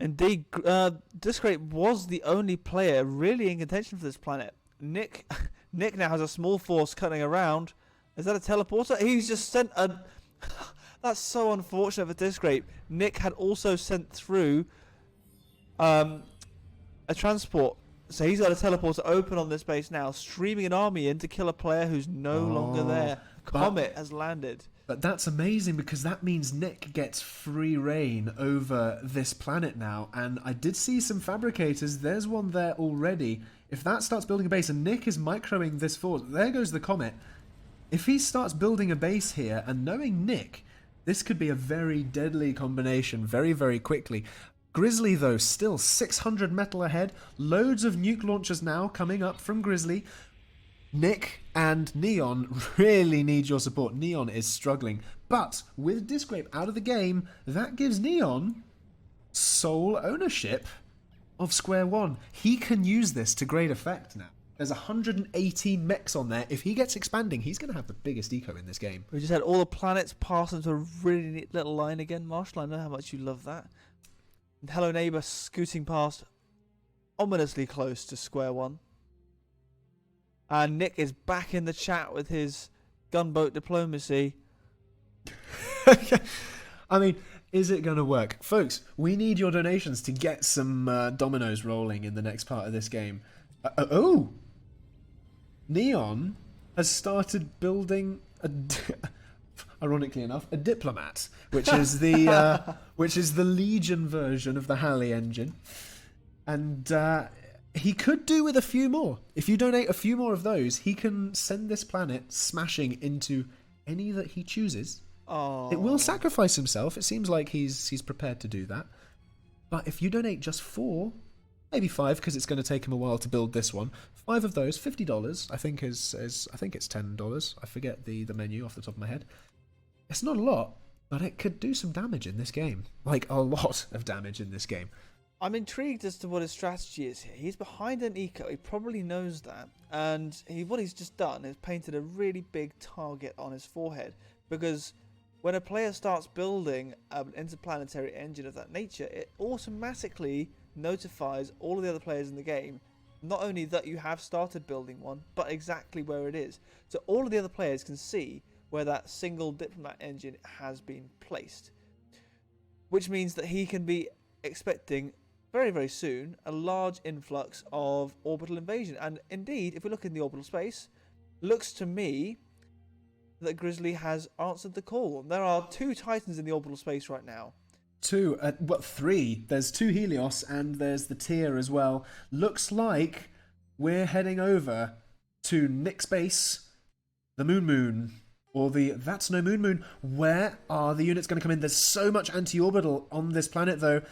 Indeed, Discrape was the only player really in contention for this planet. Nick now has a small force cutting around. Is that a teleporter? He's just sent a... That's so unfortunate for Discrape. Nick had also sent through a transport. So he's got a teleporter open on this base now, streaming an army in to kill a player who's no longer there. Comet has landed. But that's amazing, because that means Nick gets free reign over this planet now. And I did see some fabricators. There's one there already. If that starts building a base, and Nick is microing this force, there goes the Comet. If he starts building a base here, and knowing Nick, this could be a very deadly combination very, very quickly. Grizzly, though, still 600 metal ahead. Loads of nuke launchers now coming up from Grizzly. Nick and Neon really need your support. Neon is struggling. But with Discrape out of the game, that gives Neon sole ownership of Square One. He can use this to great effect now. There's 118 mechs on there. If he gets expanding, he's going to have the biggest eco in this game. We just had all the planets pass into a really neat little line again. Marshall, I know how much you love that. And Hello Neighbor scooting past ominously close to Square One. And Nick is back in the chat with his gunboat diplomacy. I mean, is it going to work? Folks, we need your donations to get some dominoes rolling in the next part of this game. Neon has started building, ironically enough, a diplomat, which is the Legion version of the Halley engine. And he could do with a few more. If you donate a few more of those, he can send this planet smashing into any that he chooses. Oh. It will sacrifice himself. It seems like he's prepared to do that. But if you donate just 4, maybe 5, because it's going to take him a while to build this one. 5 of those, $50. I think I think it's $10. I forget the menu off the top of my head. It's not a lot, but it could do some damage in this game. Like, a lot of damage in this game. I'm intrigued as to what his strategy is here. He's behind an eco. He probably knows that. And what he's just done is painted a really big target on his forehead. Because when a player starts building an interplanetary engine of that nature, it automatically notifies all of the other players in the game, not only that you have started building one, but exactly where it is. So all of the other players can see where that single diplomat engine has been placed. Which means that he can be expecting very, very soon a large influx of orbital invasion. And indeed, if we look in the orbital space, looks to me that Grizzly has answered the call. There are 2 Titans in the orbital space right now. 2, well, 3. There's 2 Helios and there's the tier as well. Looks like we're heading over to Nick's base, the Moon, or the That's No Moon. Where are the units going to come in? There's so much anti-orbital on this planet, though.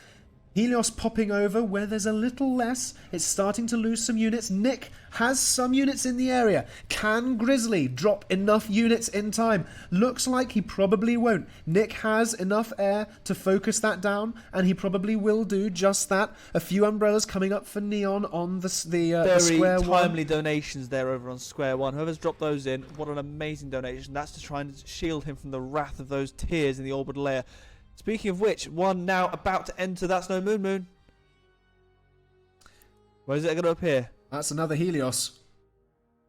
Helios popping over where there's a little less. It's starting to lose some units. Nick has some units in the area. Can Grizzly drop enough units in time? Looks like he probably won't. Nick has enough air to focus that down, and he probably will do just that. A few umbrellas coming up for Neon on the square one. Very timely donations there over on square one. Whoever's dropped those in, what an amazing donation. That's to try and shield him from the wrath of those tiers in the orbital layer. Speaking of which, one now about to enter. That's no Moon. Where is it going to appear? That's another Helios.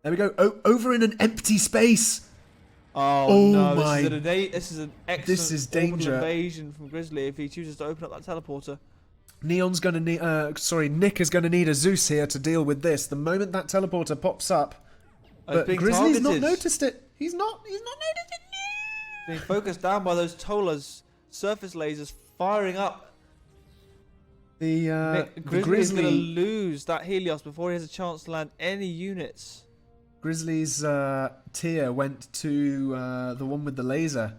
There we go. Over in an empty space. Oh no! This is an excellent danger. Invasion from Grizzly if he chooses to open up that teleporter. Neon's going to need. Nick is going to need a Zeus here to deal with this. The moment that teleporter pops up, but Grizzly's not noticed it. He's not noticed it. Being focused down by those Tolas. Surface lasers firing up. The Grizzly is going to lose that Helios before he has a chance to land any units. Grizzly's tier went to the one with the laser.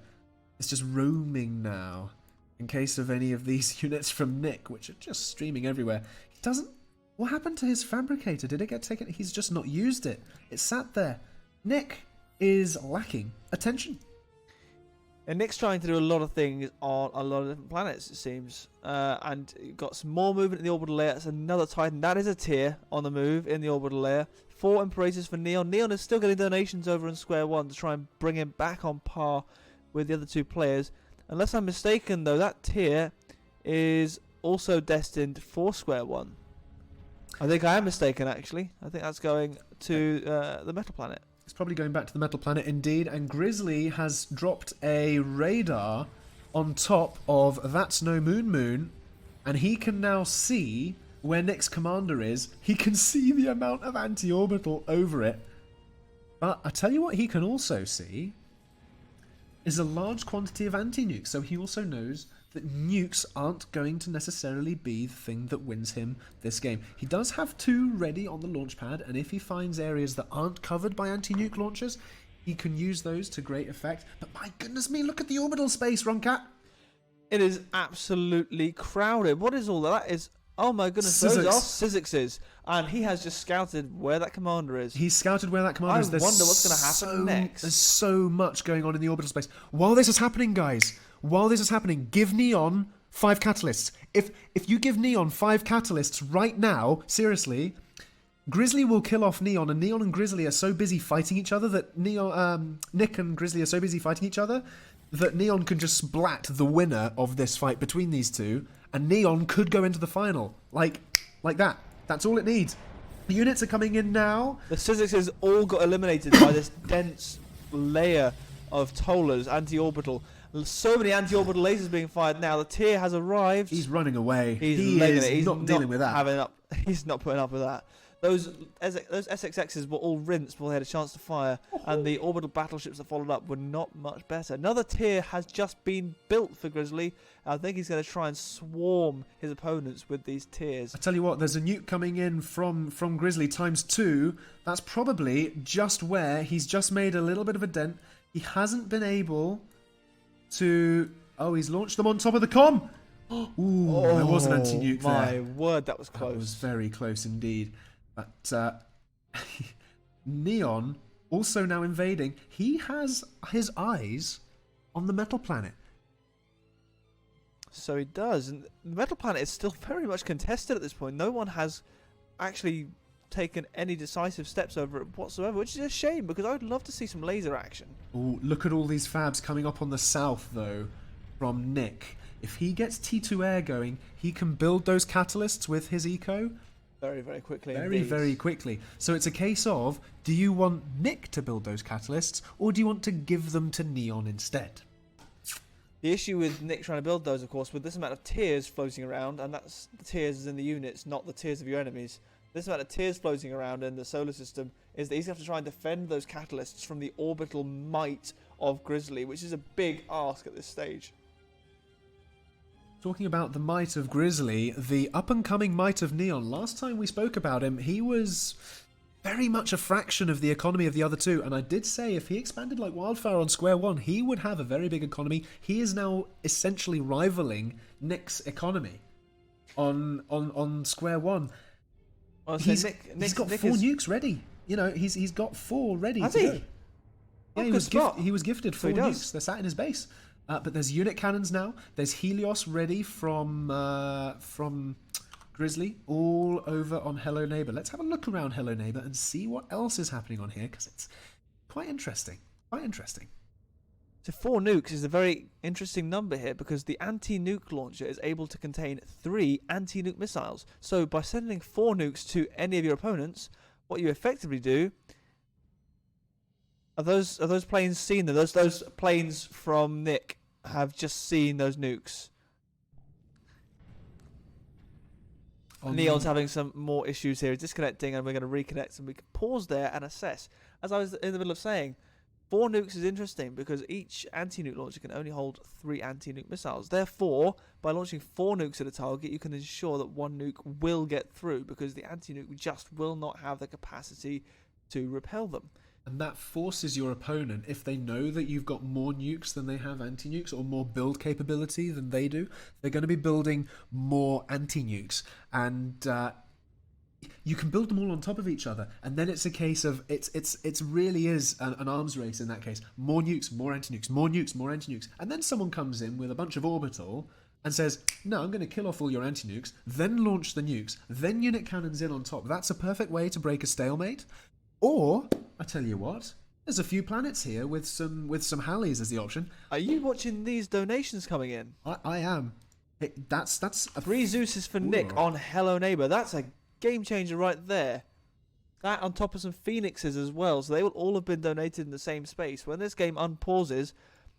It's just roaming now. In case of any of these units from Nick, which are just streaming everywhere. He doesn't... What happened to his fabricator? Did it get taken? He's just not used it. It sat there. Nick is lacking attention. And Nick's trying to do a lot of things on a lot of different planets, it seems. And you've got some more movement in the orbital layer. That's another Titan. That is a tier on the move in the orbital layer. 4 Imperators for Neon. Neon is still getting donations over in square one to try and bring him back on par with the other 2 players. Unless I'm mistaken, though, that tier is also destined for square one. I think I am mistaken, actually. I think that's going to the metal planet. It's probably going back to the metal planet indeed, and Grizzly has dropped a radar on top of That's No Moon, and he can now see where Nick's commander is. He can see the amount of anti-orbital over it. But I tell you what he can also see is a large quantity of anti-nukes, so he also knows that nukes aren't going to necessarily be the thing that wins him this game. He does have 2 ready on the launch pad, and if he finds areas that aren't covered by anti-nuke launchers, he can use those to great effect. But my goodness me, look at the orbital space, WrongCat! It is absolutely crowded. What is all that? That is... Oh my goodness, those are Syzyxes. And he has just scouted where that commander is. He's scouted where that commander is. I wonder what's going to happen next. There's so much going on in the orbital space. While this is happening, guys... While this is happening, give Neon 5 catalysts. If you give Neon 5 catalysts right now, seriously, Grizzly will kill off Neon, and Neon and Grizzly are so busy fighting each other that Nick and Grizzly are so busy fighting each other that Neon can just splat the winner of this fight between these 2, and Neon could go into the final. Like that. That's all it needs. The units are coming in now. The Syzyxes all got eliminated by this dense layer of Tolas, anti-orbital. So many anti-orbital lasers being fired now. The tier has arrived. He's running away. He's not dealing with that. He's not putting up with that. Those SXXs were all rinsed before they had a chance to fire, and the orbital battleships that followed up were not much better. Another tier has just been built for Grizzly. I think he's going to try and swarm his opponents with these tiers. I tell you what, there's a nuke coming in from Grizzly ×2. That's probably just where he's just made a little bit of a dent. He hasn't been able to... Oh, he's launched them on top of the comm! Ooh, there was an anti-nuke there. My word, that was close. That was very close indeed. But Neon, also now invading, he has his eyes on the metal planet. So he does. And the metal planet is still very much contested at this point. No one has actually taken any decisive steps over it whatsoever, which is a shame because I would love to see some laser action. Ooh, look at all these fabs coming up on the south, though, from Nick. If he gets T2 air going, he can build those catalysts with his eco very, very quickly. Very quickly. So it's a case of, do you want Nick to build those catalysts, or do you want to give them to Neon instead? The issue with Nick trying to build those, of course, with this amount of tiers floating around, and that's the tiers in the units, not the tiers of your enemies. This amount of tiers floating around in the solar system is that he's going to have to try and defend those catalysts from the orbital might of Grizzly, which is a big ask at this stage. Talking about the might of Grizzly, the up-and-coming might of Neon. Last time we spoke about him, he was very much a fraction of the economy of the other two, and I did say if he expanded like wildfire on Square One, he would have a very big economy. He is now essentially rivaling Nick's economy on Square One. Well, He's Nick got four nukes ready. You know, he's got 4 ready to go. Yeah, he was gifted 4 nukes. They're sat in his base. But there's unit cannons now. There's Helios ready from Grizzly all over on Hello Neighbor. Let's have a look around Hello Neighbor and see what else is happening on here, because it's quite interesting. Quite interesting. So 4 nukes is a very interesting number here, because the anti-nuke launcher is able to contain 3 anti-nuke missiles. So by sending 4 nukes to any of your opponents, what you effectively do... Are those planes seen them? Those planes from Nick have just seen those nukes. Neon's having some more issues here. He's disconnecting, and we're going to reconnect, and we can pause there and assess. As I was in the middle of saying, 4 nukes is interesting because each anti-nuke launcher can only hold 3 anti-nuke missiles. Therefore, by launching 4 nukes at a target, you can ensure that 1 nuke will get through, because the anti-nuke just will not have the capacity to repel them. And that forces your opponent, if they know that you've got more nukes than they have anti-nukes, or more build capability than they do, they're going to be building more anti-nukes. And you can build them all on top of each other. And then it's a case of, it really is an arms race in that case. More nukes, more anti-nukes, more nukes, more anti-nukes. And then someone comes in with a bunch of orbital and says, no, I'm going to kill off all your anti-nukes, then launch the nukes, then unit cannons in on top. That's a perfect way to break a stalemate. Or, I tell you what, there's a few planets here with some Halleys as the option. Are you watching these donations coming in? I am. That's a 3 Zeuses for Nick on Hello Neighbor. That's a game changer right there. That on top of some Phoenixes as well. So they will all have been donated in the same space. When this game unpauses,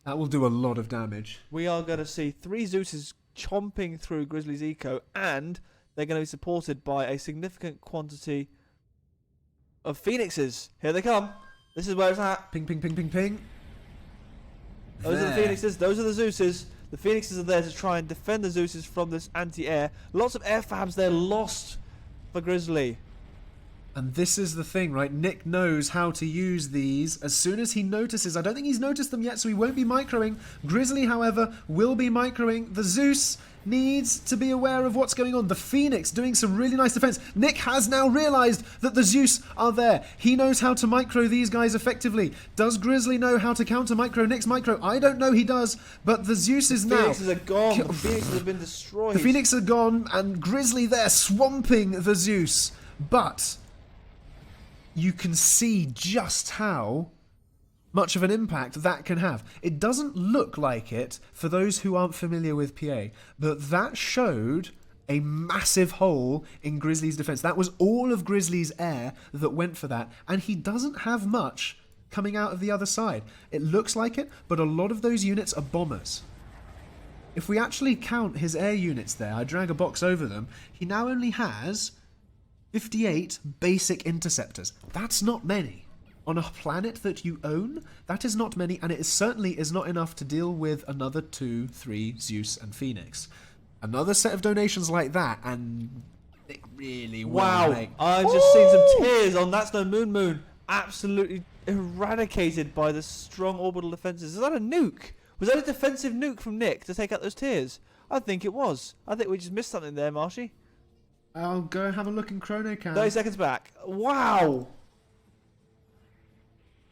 that will do a lot of damage. We are going to see 3 Zeuses chomping through Grizzly's eco, and they're going to be supported by a significant quantity of Phoenixes. Here they come. This is where it's at. Ping, ping, ping, ping, ping. Those are the Phoenixes. Those are the Zeuses. The Phoenixes are there to try and defend the Zeuses from this anti-air. Lots of air fabs there lost for Grizzly. And this is the thing, right? Nick knows how to use these as soon as he notices. I don't think he's noticed them yet, so he won't be microing. Grizzly, however, will be microing. The Zeus needs to be aware of what's going on. The Phoenix doing some really nice defense. Nick has now realized that the Zeus are there. He knows how to micro these guys effectively. Does Grizzly know how to counter micro Nick's micro? I don't know he does, but the Zeus is now... The Phoenixes are gone. The Phoenixes have been destroyed. The Phoenix are gone, and Grizzly there swamping the Zeus. But you can see just how much of an impact that can have. It doesn't look like it for those who aren't familiar with PA, but that showed a massive hole in Grizzly's defense. That was all of Grizzly's air that went for that, and he doesn't have much coming out of the other side. It looks like it, but a lot of those units are bombers. If we actually count his air units there, I drag a box over them, he now only has 58 basic interceptors. That's not many. On a planet that you own, that is not many, and it certainly is not enough to deal with another 2, 3 Zeus and Phoenix. Another set of donations like that, and it really will. Wow, I've just seen some tears on That's No Moon Moon. Absolutely eradicated by the strong orbital defenses. Is that a nuke? Was that a defensive nuke from Nick to take out those tears? I think it was. I think we just missed something there, Marshy. I'll go and have a look in ChronoCam. 30 seconds back. Wow.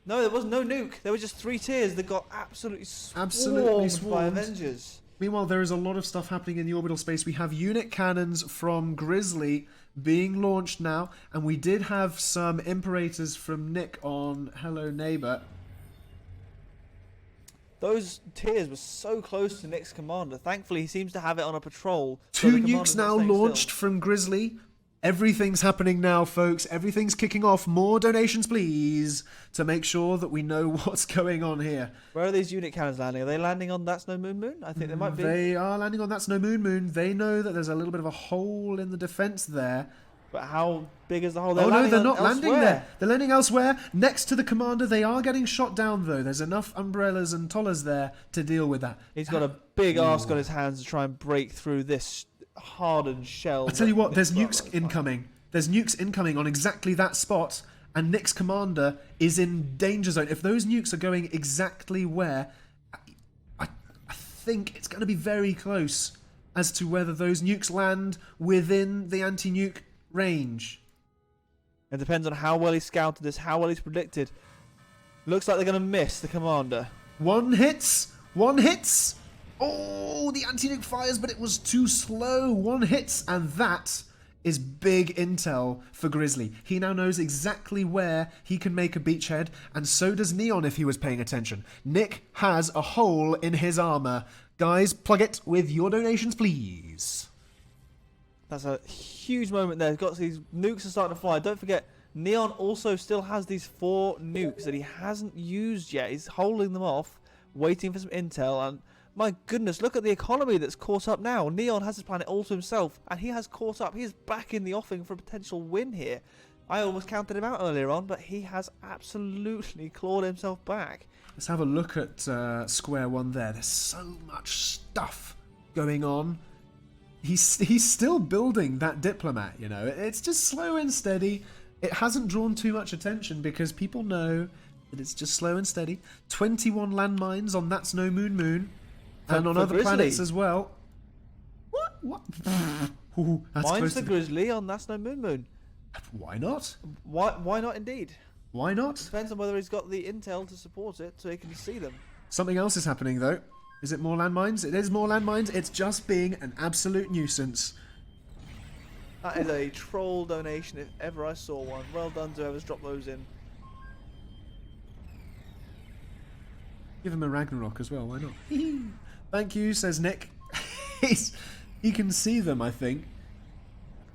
No, there was no nuke. There were just 3 tiers that got absolutely swarmed by Avengers. Meanwhile, there is a lot of stuff happening in the orbital space. We have unit cannons from Grizzly being launched now, and we did have some Imperators from Nick on Hello Neighbor. Those tiers were so close to Nick's commander. Thankfully, he seems to have it on a patrol. 2 nukes now launched from Grizzly. Everything's happening now, folks. Everything's kicking off. More donations, please, to make sure that we know what's going on here. Where are these unit cannons landing? Are they landing on That's No Moon Moon? I think they might be. They are landing on That's No Moon Moon. They know that there's a little bit of a hole in the defense there. But how big is the hole? Oh no, they're not landing elsewhere. there. They're landing elsewhere. Next to the commander, they are getting shot down though. There's enough umbrellas and tollers there to deal with that. He's got a big ask on his hands to try and break through this hardened shell. I tell you what, there's nukes incoming. There's nukes incoming on exactly that spot, and Nick's commander is in danger zone. If those nukes are going exactly where, I think it's going to be very close as to whether those nukes land within the anti-nuke range. It depends on how well he scouted this, how well he's predicted. Looks like they're going to miss the commander. One hits. Oh, the anti-nuke fires, but it was too slow. One hits, and that is big intel for Grizzly. He now knows exactly where he can make a beachhead, and so does Neon if he was paying attention. Nick has a hole in his armor. Guys, plug it with your donations, please. That's a huge moment there. Got these nukes are starting to fly. Don't forget, Neon also still has these 4 nukes that he hasn't used yet. He's holding them off, waiting for some intel. And my goodness, look at the economy that's caught up now. Neon has his planet all to himself, and he has caught up. He is back in the offing for a potential win here. I almost counted him out earlier on, but he has absolutely clawed himself back. Let's have a look at square one there. There's so much stuff going on. He's still building that diplomat, you know. It's just slow and steady. It hasn't drawn too much attention because people know that it's just slow and steady. 21 landmines on That's No Moon. And on other planets as well. What? Ooh, that's Mine's close the to Grizzly on That's No Moon. Why not? Why not indeed? Why not? Depends on whether he's got the intel to support it so he can see them. Something else is happening though. Is it more landmines? It is more landmines. It's just being an absolute nuisance. That is a troll donation if ever I saw one. Well done to whoever's dropped those in. Give him a Ragnarok as well, why not? Thank you, says Nick. He can see them, I think.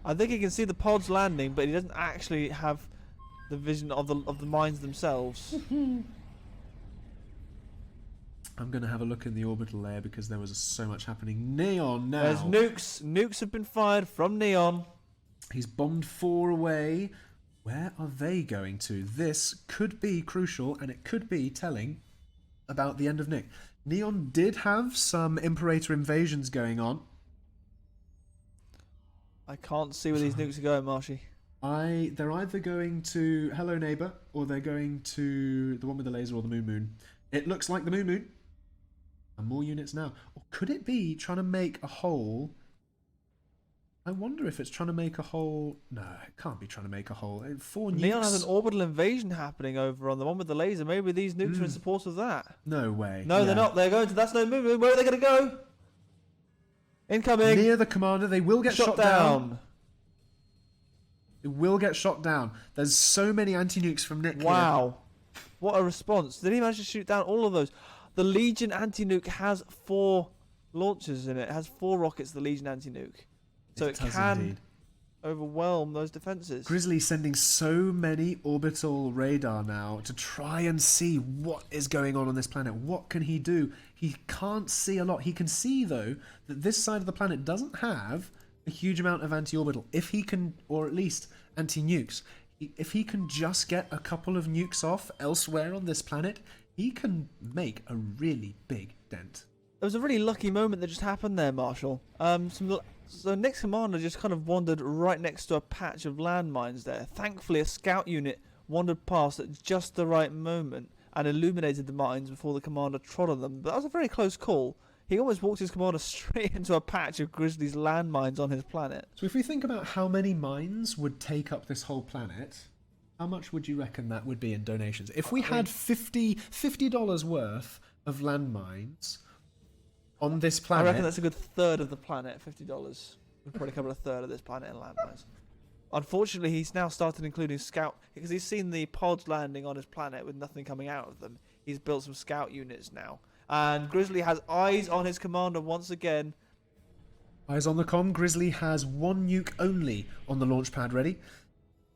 I think he can see the pods landing, but he doesn't actually have the vision of the mines themselves. I'm going to have a look in the orbital layer because there was so much happening. Neon now. There's nukes. Nukes have been fired from Neon. He's bombed 4 away. Where are they going to? This could be crucial, and it could be telling about the end of Nick. Neon did have some Imperator invasions going on. I can't see where these nukes are going, Marshy. They're either going to Hello Neighbor, or they're going to the one with the laser or the Moon. It looks like the Moon. And more units now. Or could it be trying to make a hole? I wonder if it's trying to make a hole. No, it can't be trying to make a hole. 4 nukes. Neon has an orbital invasion happening over on the one with the laser. Maybe these nukes are in support of that. No way. No, they're not. They're going to That's No Moon. Where are they going to go? Incoming. Near the commander. They will get shot down. They will get shot down. There's so many anti-nukes from Nick. Wow. What a response. Did he manage to shoot down all of those? The Legion anti-nuke has 4 launchers in it. It has 4 rockets, the Legion anti-nuke. So it can indeed overwhelm those defenses. Grizzly sending so many orbital radar now to try and see what is going on this planet. What can he do? He can't see a lot. He can see, though, that this side of the planet doesn't have a huge amount of anti-orbital. If he can, or at least anti-nukes, if he can just get a couple of nukes off elsewhere on this planet, he can make a really big dent. There was a really lucky moment that just happened there, Marshall. So Nick's commander just kind of wandered right next to a patch of landmines there. Thankfully, a scout unit wandered past at just the right moment and illuminated the mines before the commander trod on them. But that was a very close call. He almost walked his commander straight into a patch of Grizzly's landmines on his planet. So if we think about how many mines would take up this whole planet, how much would you reckon that would be in donations? If we had $50 worth of landmines on this planet... I reckon that's a good third of the planet, $50. We'd probably cover a third of this planet in landmines. Unfortunately, he's now started including scout... Because he's seen the pods landing on his planet with nothing coming out of them. He's built some scout units now. And Grizzly has eyes on his commander once again. Eyes on the comm. Grizzly has 1 nuke only on the launch pad ready.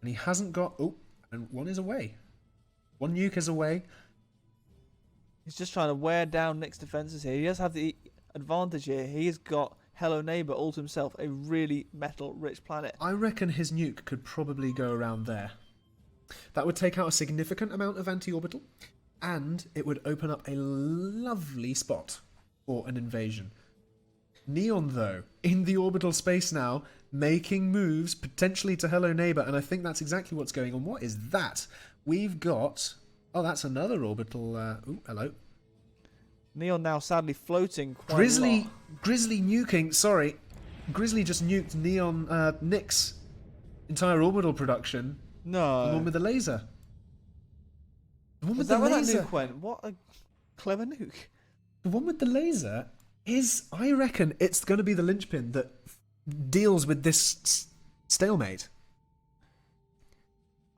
And he hasn't got... Oh, and 1 is away. 1 nuke is away. He's just trying to wear down Nick's defences here. He does have the advantage here. He has got Hello Neighbor all to himself, a really metal-rich planet. I reckon his nuke could probably go around there. That would take out a significant amount of anti-orbital, and it would open up a lovely spot for an invasion. Neon, though, in the orbital space now, making moves potentially to Hello Neighbor, and I think that's exactly what's going on. What is that? We've got... Oh, that's another orbital... Ooh, hello. Neon now sadly floating quite Grizzly, a lot. Grizzly nuking... Sorry. Grizzly just nuked Neon... Nick's entire orbital production. No. The one with the laser. The one with Is the that where that laser. nuke went? What a clever nuke. The one with the laser is, I reckon, it's going to be the linchpin that deals with this stalemate.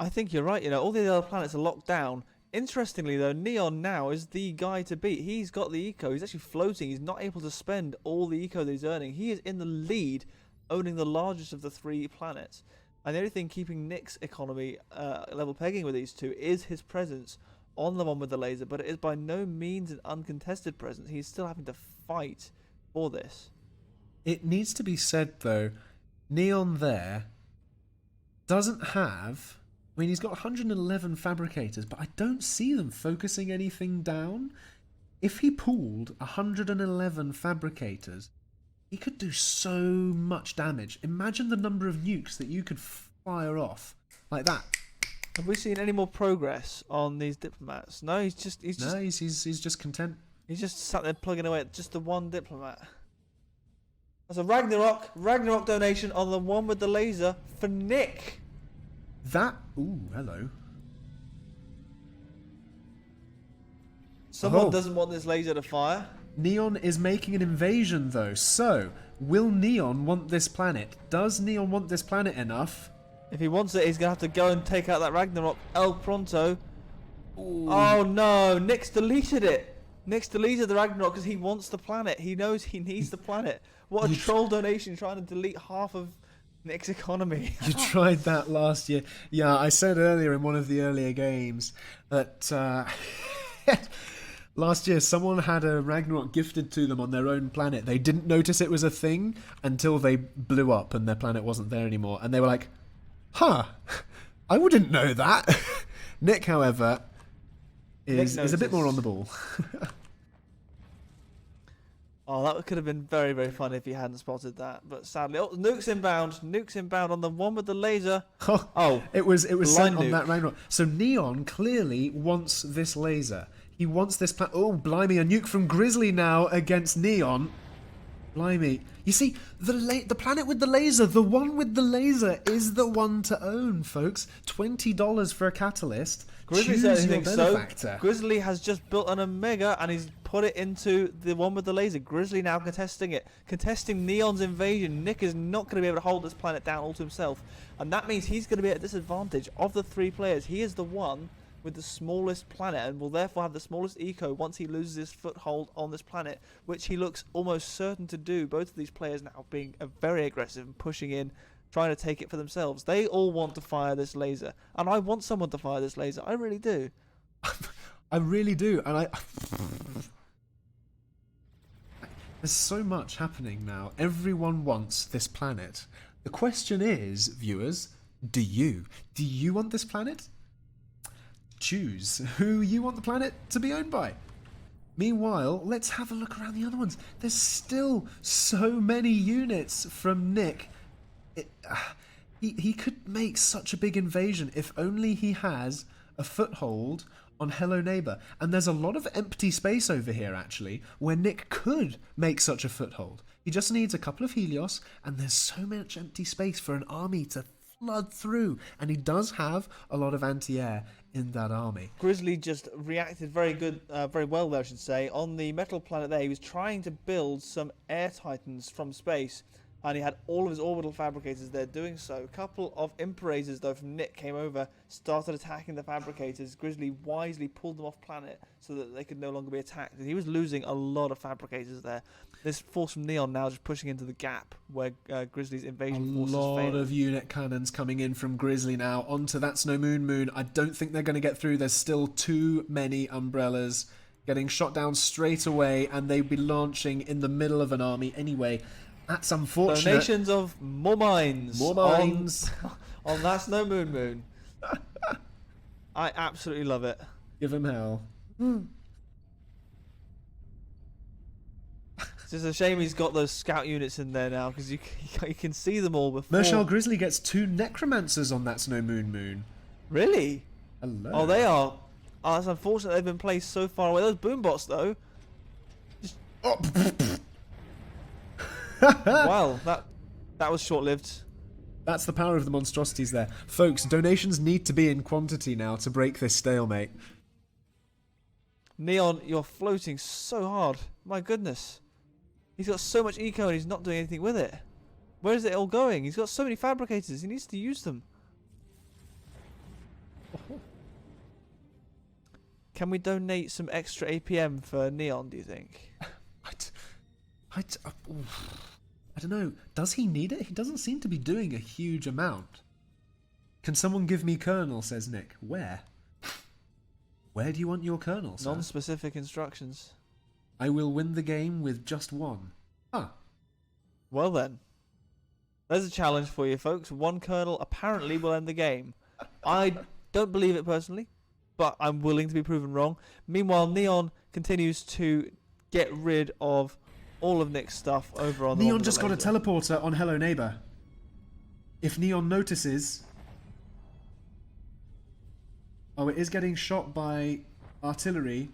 I think you're right. All the other planets are locked down. Interestingly, though, Neon now is the guy to beat. He's got the eco. He's actually floating. He's not able to spend all the eco that he's earning. He is in the lead, owning the largest of the 3 planets. And the only thing keeping Nick's economy level pegging with these two is his presence on the one with the laser. But it is by no means an uncontested presence. He's still having to fight for this. It needs to be said, though, Neon there doesn't have... I mean, he's got 111 fabricators, but I don't see them focusing anything down. If he pooled 111 fabricators, he could do so much damage. Imagine the number of nukes that you could fire off like that. Have we seen any more progress on these diplomats? No, he's just He's just content. he's just sat there plugging away at just the one diplomat. That's a Ragnarok donation on the one with the laser for Nick. That... Ooh, hello. Someone Oh. doesn't want this laser to fire. Neon is making an invasion, though. So, will Neon want this planet? Does Neon want this planet enough? If he wants it, he's gonna have to go and take out that Ragnarok El Pronto. Ooh. Oh no, Nick's deleted it. Nick's deleted the Ragnarok because he wants the planet. He knows he needs the planet. What a troll donation trying to delete half of Nick's economy. You tried that last year. Yeah, I said earlier in one of the earlier games that last year someone had a Ragnarok gifted to them on their own planet. They didn't notice it was a thing until they blew up and their planet wasn't there anymore. And they were like, huh, I wouldn't know that. Nick, however, is a bit more on the ball. Oh, that could have been very, very fun if he hadn't spotted that. But sadly, oh, nuke's inbound on the one with the laser. Oh, it was sent on nuke. that Ragnarok. So Neon clearly wants this laser. He wants this oh, blimey, a nuke from Grizzly now against Neon. Blimey. You see, the planet with the laser, the one with the laser is the one to own, folks. $20 for a catalyst. Grizzly Choose certainly your thinks benefactor. so. Grizzly has just built an Omega and he's put it into the one with the laser. Grizzly now contesting it. Contesting Neon's invasion. Nick is not going to be able to hold this planet down all to himself. And that means he's going to be at a disadvantage. Of the 3 players, he is the one with the smallest planet and will therefore have the smallest eco once he loses his foothold on this planet, which he looks almost certain to do. Both of these players now being very aggressive and pushing in, trying to take it for themselves. They all want to fire this laser, and I want someone to fire this laser. I really do. I really do, and there's so much happening now. Everyone wants this planet. The question is, viewers, do you? Do you want this planet? Choose who you want the planet to be owned by. Meanwhile, let's have a look around the other ones. There's still so many units from Nick. He could make such a big invasion if only he has a foothold on Hello Neighbor. And there's a lot of empty space over here, actually, where Nick could make such a foothold. He just needs a couple of Helios, and there's so much empty space for an army to flood through. And he does have a lot of anti-air in that army. Grizzly just reacted very well there, I should say. On the metal planet there, he was trying to build some air titans from space, and he had all of his orbital fabricators there doing so. A couple of Imperators, though, from Nick came over, started attacking the fabricators. Grizzly wisely pulled them off planet so that they could no longer be attacked. He was losing a lot of fabricators there. This force from Neon now just pushing into the gap where Grizzly's invasion forces A lot failed. of unit cannons coming in from Grizzly now onto That's No Moon. I don't think they're going to get through. There's still too many umbrellas getting shot down straight away, and they'd be launching in the middle of an army anyway. That's unfortunate. Donations of more mines. More mines. On That's No Moon. I absolutely love it. Give him hell. It's just a shame he's got those scout units in there now, because you can see them all before. Marshall Grizzly gets 2 necromancers on That's No Moon. Really? Hello. Oh, they are. Oh, that's unfortunate they've been placed so far away. Those boombots, though. Oh. Wow, that was short-lived. That's the power of the monstrosities there. Folks, donations need to be in quantity now to break this stalemate. Neon, you're floating so hard. My goodness. He's got so much eco and he's not doing anything with it. Where is it all going? He's got so many fabricators. He needs to use them. Can we donate some extra APM for Neon, do you think? I don't know. Does he need it? He doesn't seem to be doing a huge amount. Can someone give me Colonel, says Nick. Where? Where do you want your Colonel, sir? Non-specific instructions. I will win the game with just 1. Ah. Well then. There's a challenge for you, folks. 1 Colonel apparently will end the game. I don't believe it personally, but I'm willing to be proven wrong. Meanwhile, Neon continues to get rid of all of Nick's stuff over on the Neon just got a teleporter on Hello Neighbor. If Neon notices... Oh, it is getting shot by artillery.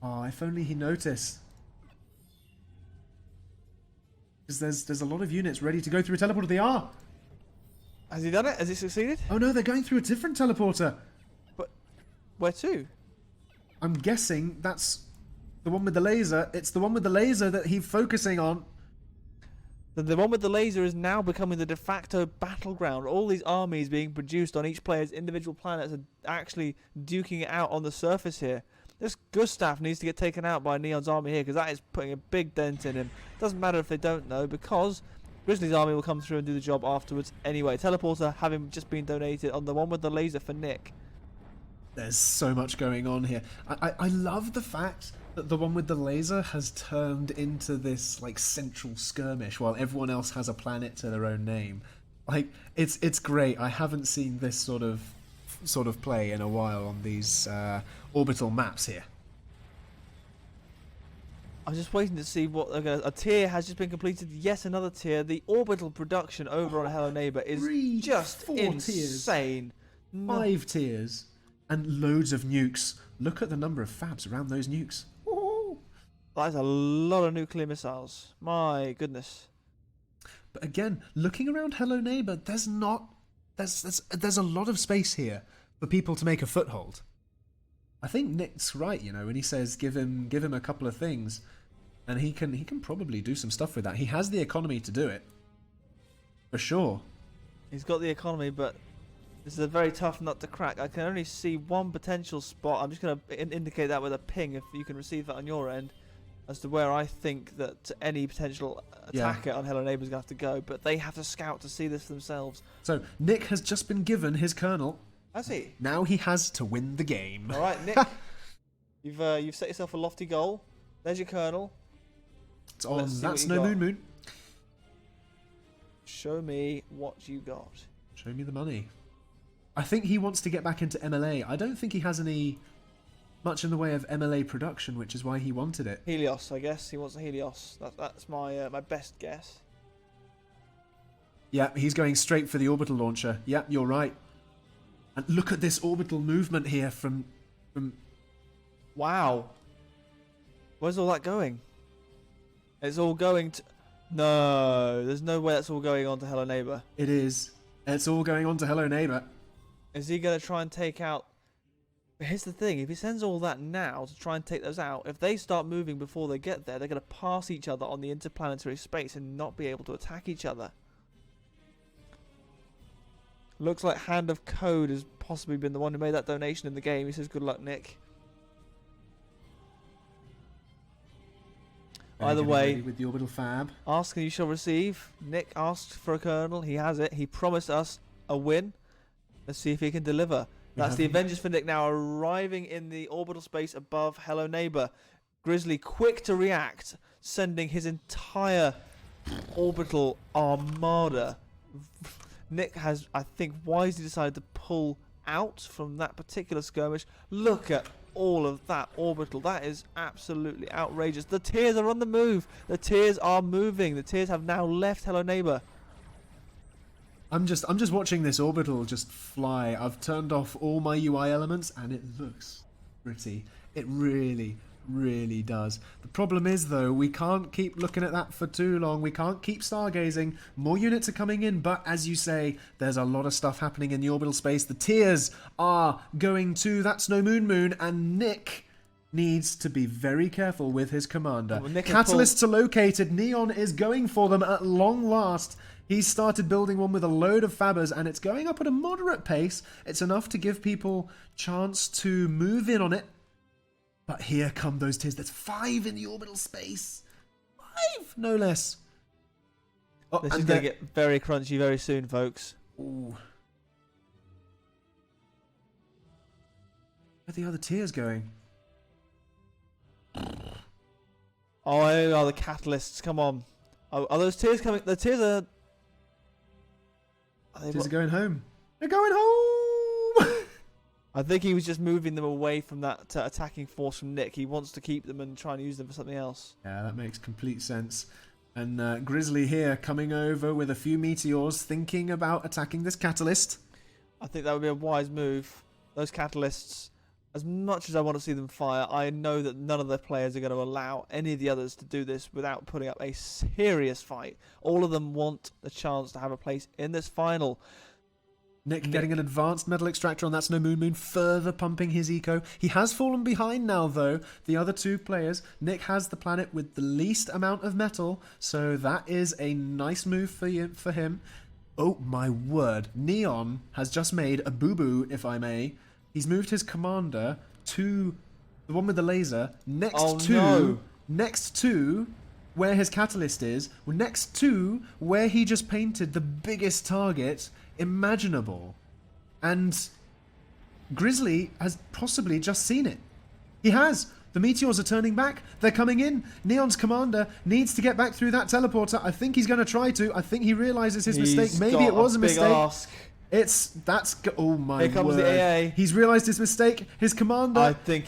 Oh, if only he noticed. Because there's a lot of units ready to go through a teleporter. They are! Has he done it? Has he succeeded? Oh no, they're going through a different teleporter. But where to? I'm guessing that's the one with the laser. It's the one with the laser that he's focusing on. The one with the laser is now becoming the de facto battleground. All these armies being produced on each player's individual planets are actually duking it out on the surface here. This Gustav needs to get taken out by Neon's army here, because that is putting a big dent in him. Doesn't matter if they don't know, because Grizzly's army will come through and do the job afterwards anyway. Teleporter having just been donated on the one with the laser for Nick. There's so much going on here. I love the fact that the one with the laser has turned into this like central skirmish while everyone else has a planet to their own name. Like it's great. I haven't seen this sort of play in a while on these orbital maps here. I'm just waiting to see what a tier has just been completed. Yet another tier. The orbital production over on Hello Neighbor is just 4 insane. Tiers. 5 tiers and loads of nukes. Look at the number of fabs around those nukes. That's a lot of nuclear missiles. My goodness. But again, looking around Hello Neighbor, there's a lot of space here for people to make a foothold. I think Nick's right, you know, when he says give him a couple of things, and he can probably do some stuff with that. He has the economy to do it, for sure. He's got the economy, but this is a very tough nut to crack. I can only see one potential spot. I'm just going to indicate that with a ping if you can receive that on your end, as to where I think that any potential attacker on Hello Neighbor is going to have to go. But they have to scout to see this themselves. So Nick has just been given his Colonel. Has he? Now he has to win the game. All right, Nick. You've set yourself a lofty goal. There's your Colonel. It's on. That's No Moon. Show me what you got. Show me the money. I think he wants to get back into MLA. I don't think he has much in the way of MLA production, which is why he wanted it. Helios, I guess. He wants a Helios. That's my my best guess. Yeah, he's going straight for the orbital launcher. Yeah, you're right. And look at this orbital movement here from... Wow. Where's all that going? It's all going to... No, there's no way that's all going on to Hello Neighbor. It is. It's all going on to Hello Neighbor. Is he going to try and take out... But here's the thing, if he sends all that now to try and take those out, if they start moving before they get there, they're going to pass each other on the interplanetary space and not be able to attack each other. Looks like Hand of Code has possibly been the one who made that donation in the game. He says, good luck, Nick. Either way, with the orbital fab. Ask and you shall receive. Nick asked for a Colonel. He has it. He promised us a win. Let's see if he can deliver. That's the Avengers for Nick now arriving in the orbital space above Hello Neighbor. Grizzly quick to react, sending his entire orbital armada. Nick has, I think, wisely decided to pull out from that particular skirmish. Look at all of that orbital. That is absolutely outrageous. The tiers are on the move. The tiers are moving. The tiers have now left Hello Neighbor. I'm just watching this orbital just fly. I've turned off all my UI elements and it looks pretty. It really, really does. The problem is though, we can't keep looking at that for too long. We can't keep stargazing. More units are coming in, but as you say, there's a lot of stuff happening in the orbital space. The tiers are going to that Snow Moon, and Nick needs to be very careful with his commander. Catalysts are located. Neon is going for them at long last. He's started building one with a load of fabbers, and it's going up at a moderate pace. It's enough to give people chance to move in on it. But here come those tiers. There's 5 in the orbital space. 5, no less. Oh, this is going to get very crunchy very soon, folks. Ooh. Where are the other tiers going? Oh, here are the catalysts. Come on. Are those tiers coming? The tiers are... Tiers are going home. They're going home! I think he was just moving them away from that attacking force from Nick. He wants to keep them and try and use them for something else. Yeah, that makes complete sense. And Grizzly here coming over with a few meteors, thinking about attacking this catalyst. I think that would be a wise move. Those catalysts, as much as I want to see them fire, I know that none of the players are going to allow any of the others to do this without putting up a serious fight. All of them want the chance to have a place in this final. Nick getting an advanced metal extractor on that Snow Moon, further pumping his eco. He has fallen behind now, though. The other 2 players. Nick has the planet with the least amount of metal, so that is a nice move for him. Oh, my word. Neon has just made a boo-boo, if I may. He's moved his commander to the one with the laser next to where his catalyst is, next to where he just painted the biggest target imaginable. And Grizzly has possibly just seen it. He has. The meteors are turning back. They're coming in. Neon's commander needs to get back through that teleporter. I think he's going to try to. I think he realizes his mistake. Maybe it was a mistake. Ask. Oh my Here comes word. the AA. He's realized his mistake. His commander I think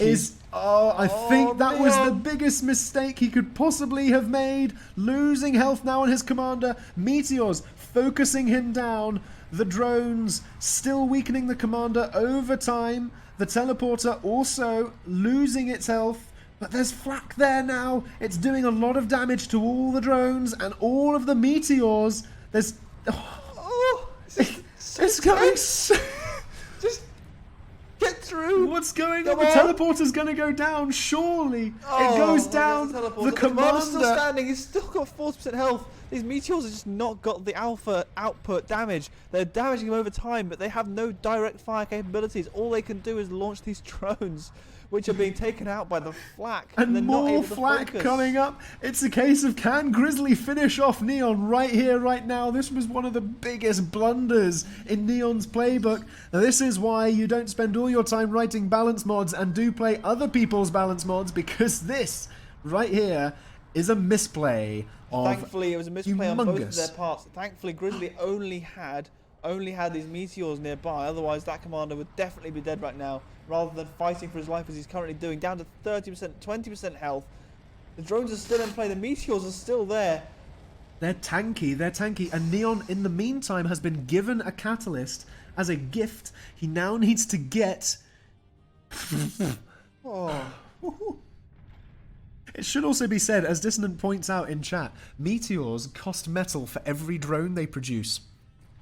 that was the biggest mistake he could possibly have made. Losing health now on his commander. Meteors focusing him down. The drones still weakening the commander over time. The teleporter also losing its health. But there's flak there now. It's doing a lot of damage to all the drones and all of the meteors. There's... It's going so... Just get through. What's going on? The teleporter's going to go down, surely. It goes down. The commander's still standing. He's still got 40% health. These meteors have just not got the alpha output damage. They're damaging him over time, but they have no direct fire capabilities. All they can do is launch these drones, which are being taken out by the flak. And more flak coming up. It's a case of, can Grizzly finish off Neon right here, right now? This was one of the biggest blunders in Neon's playbook. Now, this is why you don't spend all your time writing balance mods and do play other people's balance mods, because this right here is a misplay. Thankfully, it was a misplay on both of their parts. Thankfully, Grizzly only had these meteors nearby. Otherwise, that commander would definitely be dead right now, rather than fighting for his life as he's currently doing, down to 30%, 20% health. The drones are still in play. The meteors are still there. They're tanky, and Neon, in the meantime, has been given a catalyst as a gift. He now needs to get... It should also be said, as Dissonant points out in chat, meteors cost metal for every drone they produce.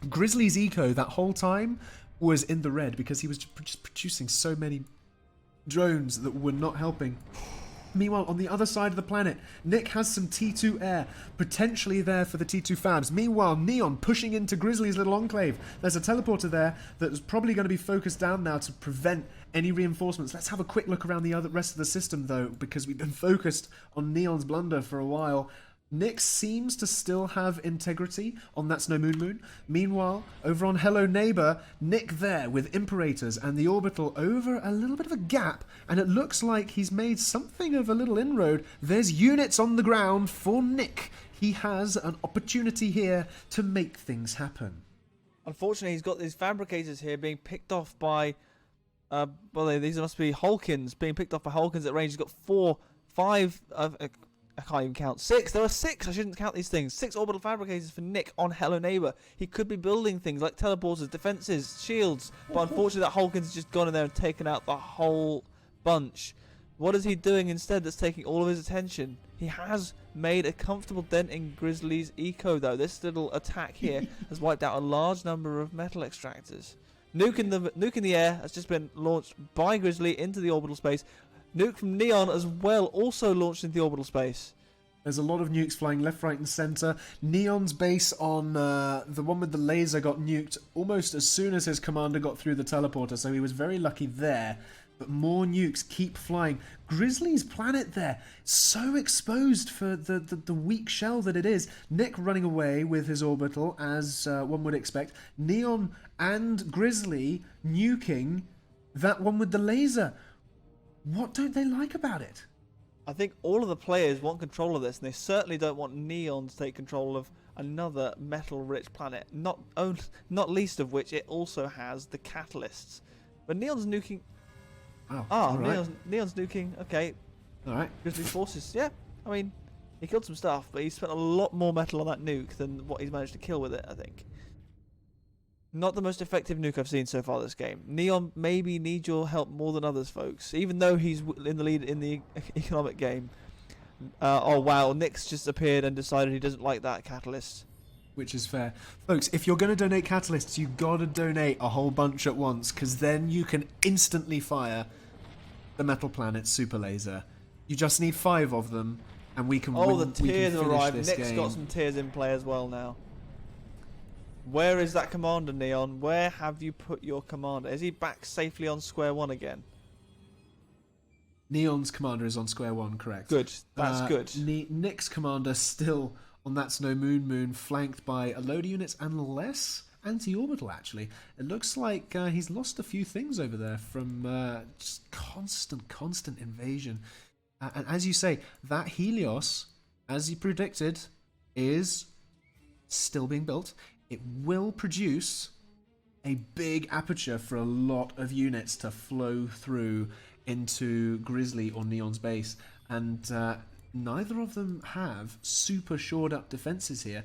Grizzly's eco that whole time was in the red because he was just producing so many drones that were not helping. Meanwhile, on the other side of the planet, Nick has some T2 air, potentially there for the T2 fabs. Meanwhile, Neon pushing into Grizzly's little enclave. There's a teleporter there that is probably going to be focused down now to prevent any reinforcements. Let's have a quick look around the rest of the system, though, because we've been focused on Neon's blunder for a while. Nick seems to still have integrity on That's No Moon Moon. Meanwhile, over on Hello Neighbor, Nick there with Imperators and the Orbital over a little bit of a gap, and it looks like he's made something of a little inroad. There's units on the ground for Nick. He has an opportunity here to make things happen. Unfortunately, he's got these fabricators here being picked off by... these must be Hulkins, being picked off by Hulkins at range. He's got 4, 5... I can't even count. 6. There are 6. I shouldn't count these things. 6 orbital fabricators for Nick on Hello Neighbor. He could be building things like teleporters, defenses, shields. But unfortunately, that Hulkins has just gone in there and taken out the whole bunch. What is he doing instead that's taking all of his attention? He has made a comfortable dent in Grizzly's eco, though. This little attack here has wiped out a large number of metal extractors. Nuke in the air has just been launched by Grizzly into the orbital space. Nuke from Neon as well, also launched into the orbital space. There's a lot of nukes flying left, right, and center. Neon's base on the one with the laser got nuked almost as soon as his commander got through the teleporter, so he was very lucky there. But more nukes keep flying. Grizzly's planet there, so exposed for the weak shell that it is. Nick running away with his orbital, as one would expect. Neon and Grizzly nuking that one with the laser. What don't they like about it? I think all of the players want control of this, and they certainly don't want Neon to take control of another metal-rich planet. Not least of which it also has the catalysts. But Neon's nuking. Right. Neon's nuking. Okay. All right. Grizzly's forces. Yeah. I mean, he killed some stuff, but he spent a lot more metal on that nuke than what he's managed to kill with it, I think. Not the most effective nuke I've seen so far this game. Neon maybe needs your help more than others, folks. Even though he's in the lead in the economic game. Oh, wow. Nick's just appeared and decided he doesn't like that catalyst. Which is fair. Folks, if you're going to donate catalysts, you've got to donate a whole bunch at once, because then you can instantly fire the Metal Planet Super Laser. You just need 5 of them, and we can win. The tears have arrived. Nick's Nick's got some tears in play as well now. Where is that commander, Neon? Where have you put your commander? Is he back safely on square one again? Neon's commander is on square one, correct. Good. That's good. Nick's commander still on That's No Moon Moon, flanked by a load of units and less anti-orbital, actually. It looks like he's lost a few things over there from just constant invasion. And as you say, that Helios, as he predicted, is still being built. It will produce a big aperture for a lot of units to flow through into Grizzly or Neon's base, and neither of them have super shored up defenses here.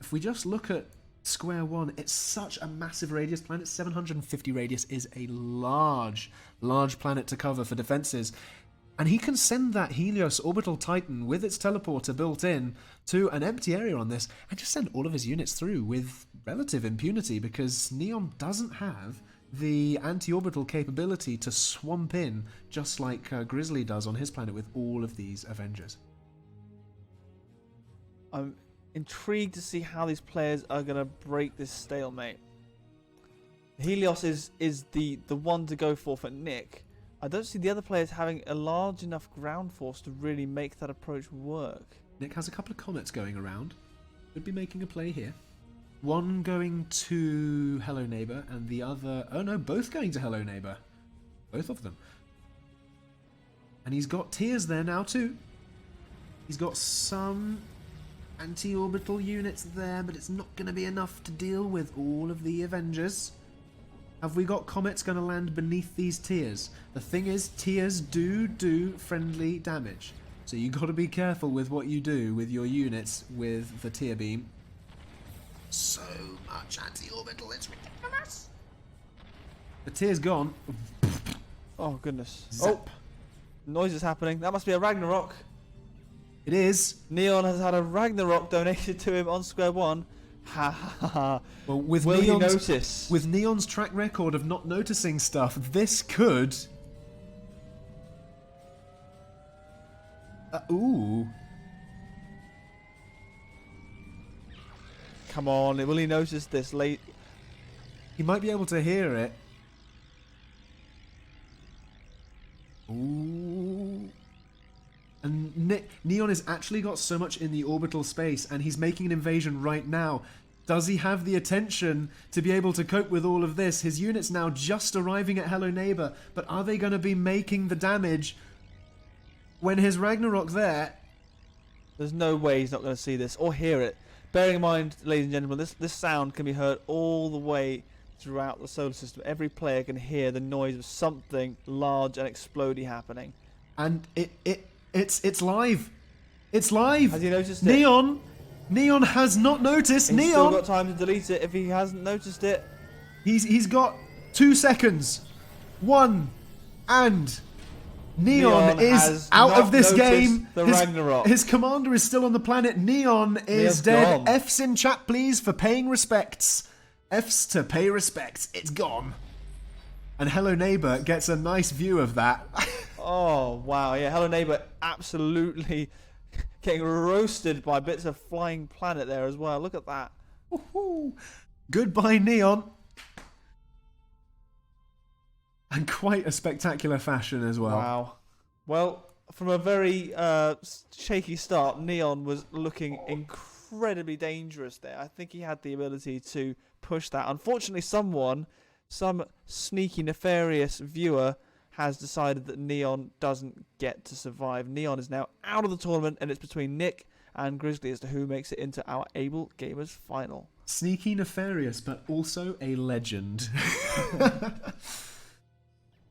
If we just look at square one, it's such a massive radius planet. 750 radius is a large planet to cover for defenses. And he can send that Helios Orbital Titan with its teleporter built in to an empty area on this and just send all of his units through with relative impunity, because Neon doesn't have the anti-orbital capability to swamp in just like Grizzly does on his planet with all of these Avengers. I'm intrigued to see how these players are going to break this stalemate. Helios is the one to go for Nick. I don't see the other players having a large enough ground force to really make that approach work. Nick has a couple of comets going around. Could be making a play here. One going to Hello Neighbor and the other... Oh no, both going to Hello Neighbor. Both of them. And he's got tiers there now too. He's got some anti-orbital units there, but it's not going to be enough to deal with all of the Avengers. Have we got comets going to land beneath these tiers? The thing is, tiers do friendly damage. So you got to be careful with what you do with your units with the tier beam. So much anti-orbital, it's ridiculous. The tier's gone. Oh, goodness. Zap. Oh, noise is happening. That must be a Ragnarok. It is. Neon has had a Ragnarok donated to him on square one. Ha ha ha. Well, with Will he notice? With Neon's track record of not noticing stuff, this could... ooh. Come on, will he notice this late? He might be able to hear it. Ooh. And Neon has actually got so much in the orbital space, and he's making an invasion right now. Does he have the attention to be able to cope with all of this? His unit's now just arriving at Hello Neighbor, but are they going to be making the damage when his Ragnarok there? There's no way he's not going to see this or hear it. Bearing in mind, ladies and gentlemen, this sound can be heard all the way throughout the solar system. Every player can hear the noise of something large and explodey happening. And it's live. It's live. Has he noticed it? Neon has not noticed. He's Neon. still got time to delete it if he hasn't noticed it. He's got 2 seconds. 1 and Neon is out of this game. His commander is still on the planet. Neon is dead. Gone. F's in chat, please, for paying respects. F's to pay respects. It's gone. And Hello Neighbor gets a nice view of that. Oh, wow. Yeah, Hello Neighbor absolutely getting roasted by bits of flying planet there as well. Look at that. Woohoo. Goodbye, Neon. And quite a spectacular fashion as well. Wow. Well, from a very shaky start, Neon was looking incredibly dangerous there. I think he had the ability to push that. Unfortunately, some sneaky, nefarious viewer has decided that Neon doesn't get to survive. Neon is now out of the tournament, and it's between Nick and Grizzly as to who makes it into our AbleGamers final. Sneaky, nefarious, but also a legend.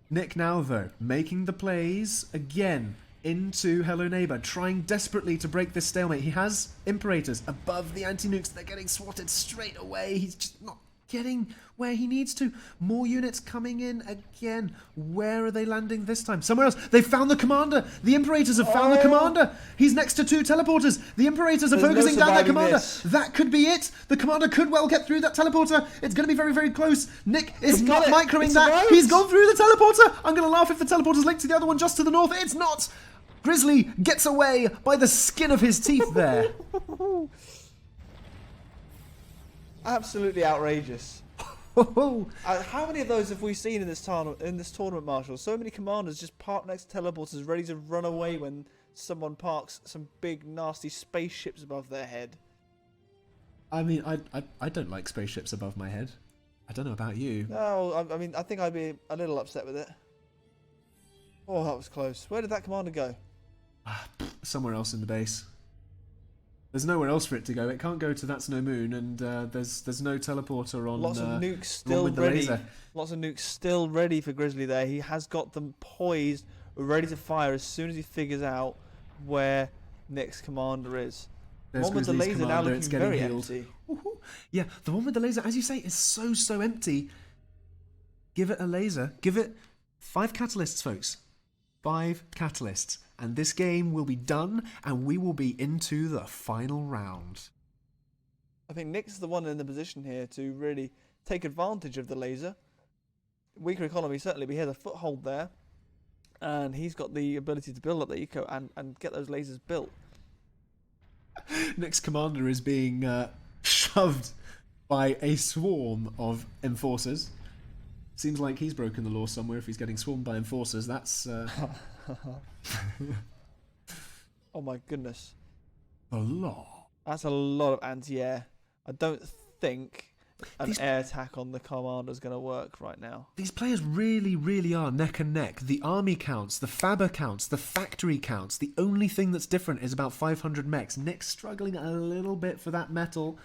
Nick now, though, making the plays again into Hello Neighbor, trying desperately to break this stalemate. He has Imperators above the anti-nukes. They're getting swatted straight away. He's just not getting where he needs to. More units coming in again. Where are they landing this time? Somewhere else. They've found the commander. The Imperators have found the commander. He's next to 2 teleporters. The Imperators are focusing down that commander. That could be it. The commander could well get through that teleporter. It's going to be very, very close. Nick is not microing that. He's gone through the teleporter. I'm going to laugh if the teleporter's linked to the other one just to the north. It's not. Grizzly gets away by the skin of his teeth there. Absolutely outrageous. How many of those have we seen in this tournament, Marshall? So many commanders just park next to teleporters, ready to run away when someone parks some big, nasty spaceships above their head. I mean, I don't like spaceships above my head. I don't know about you. No, I mean, I think I'd be a little upset with it. Oh, that was close. Where did that commander go? Somewhere else in the base. There's nowhere else for it to go. It can't go to That's No Moon, and there's no teleporter on. Lots of nukes still ready. Lots of nukes still ready for Grizzly there. He has got them poised, ready to fire as soon as he figures out where Nick's commander is. There's the one with the laser now looking very empty. Yeah, the one with the laser, as you say, is so empty. Give it a laser. Give it 5 catalysts, folks. 5 catalysts. And this game will be done, and we will be into the final round. I think Nick's the one in the position here to really take advantage of the laser. Weaker economy, certainly, but he has a foothold there. And he's got the ability to build up the eco and get those lasers built. Nick's commander is being shoved by a swarm of enforcers. Seems like he's broken the law somewhere if he's getting swarmed by enforcers. That's... Oh my goodness. A lot. That's a lot of anti-air. I don't think an air attack on the commander is going to work right now. These players really are neck and neck. The army counts, the Faber counts, the factory counts. The only thing that's different is about 500 mechs. Nick's struggling a little bit for that metal.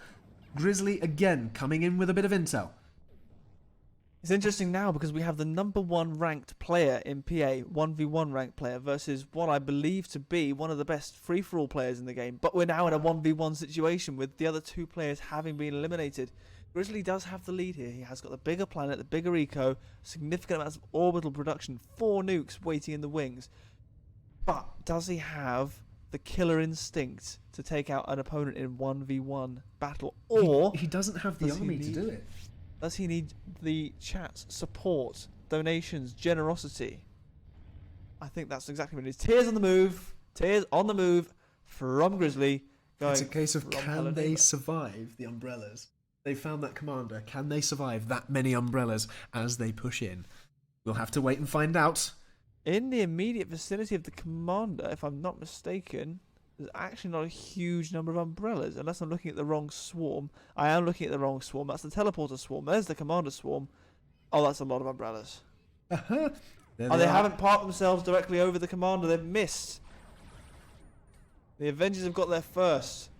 Grizzly, again, coming in with a bit of intel. It's interesting now because we have the #1 ranked player in PA, 1v1 ranked player, versus what I believe to be one of the best free-for-all players in the game. But we're now in a 1v1 situation with the other 2 players having been eliminated. Grizzly does have the lead here. He has got the bigger planet, the bigger eco, significant amounts of orbital production, 4 nukes waiting in the wings. But does he have the killer instinct to take out an opponent in 1v1 battle? Or he doesn't have the army to do it. Does he need the chat's support, donations, generosity? I think that's exactly what it is. Tears on the move. Tears on the move from Grizzly. It's a case of can they survive the umbrellas? They found that commander. Can they survive that many umbrellas as they push in? We'll have to wait and find out. In the immediate vicinity of the commander, if I'm not mistaken, there's actually not a huge number of umbrellas, unless I'm looking at the wrong swarm. I am looking at the wrong swarm. That's the teleporter swarm. There's the commander swarm. Oh, that's a lot of umbrellas. There Oh, they haven't parked themselves directly over the commander. They've missed. The Avengers have got there first.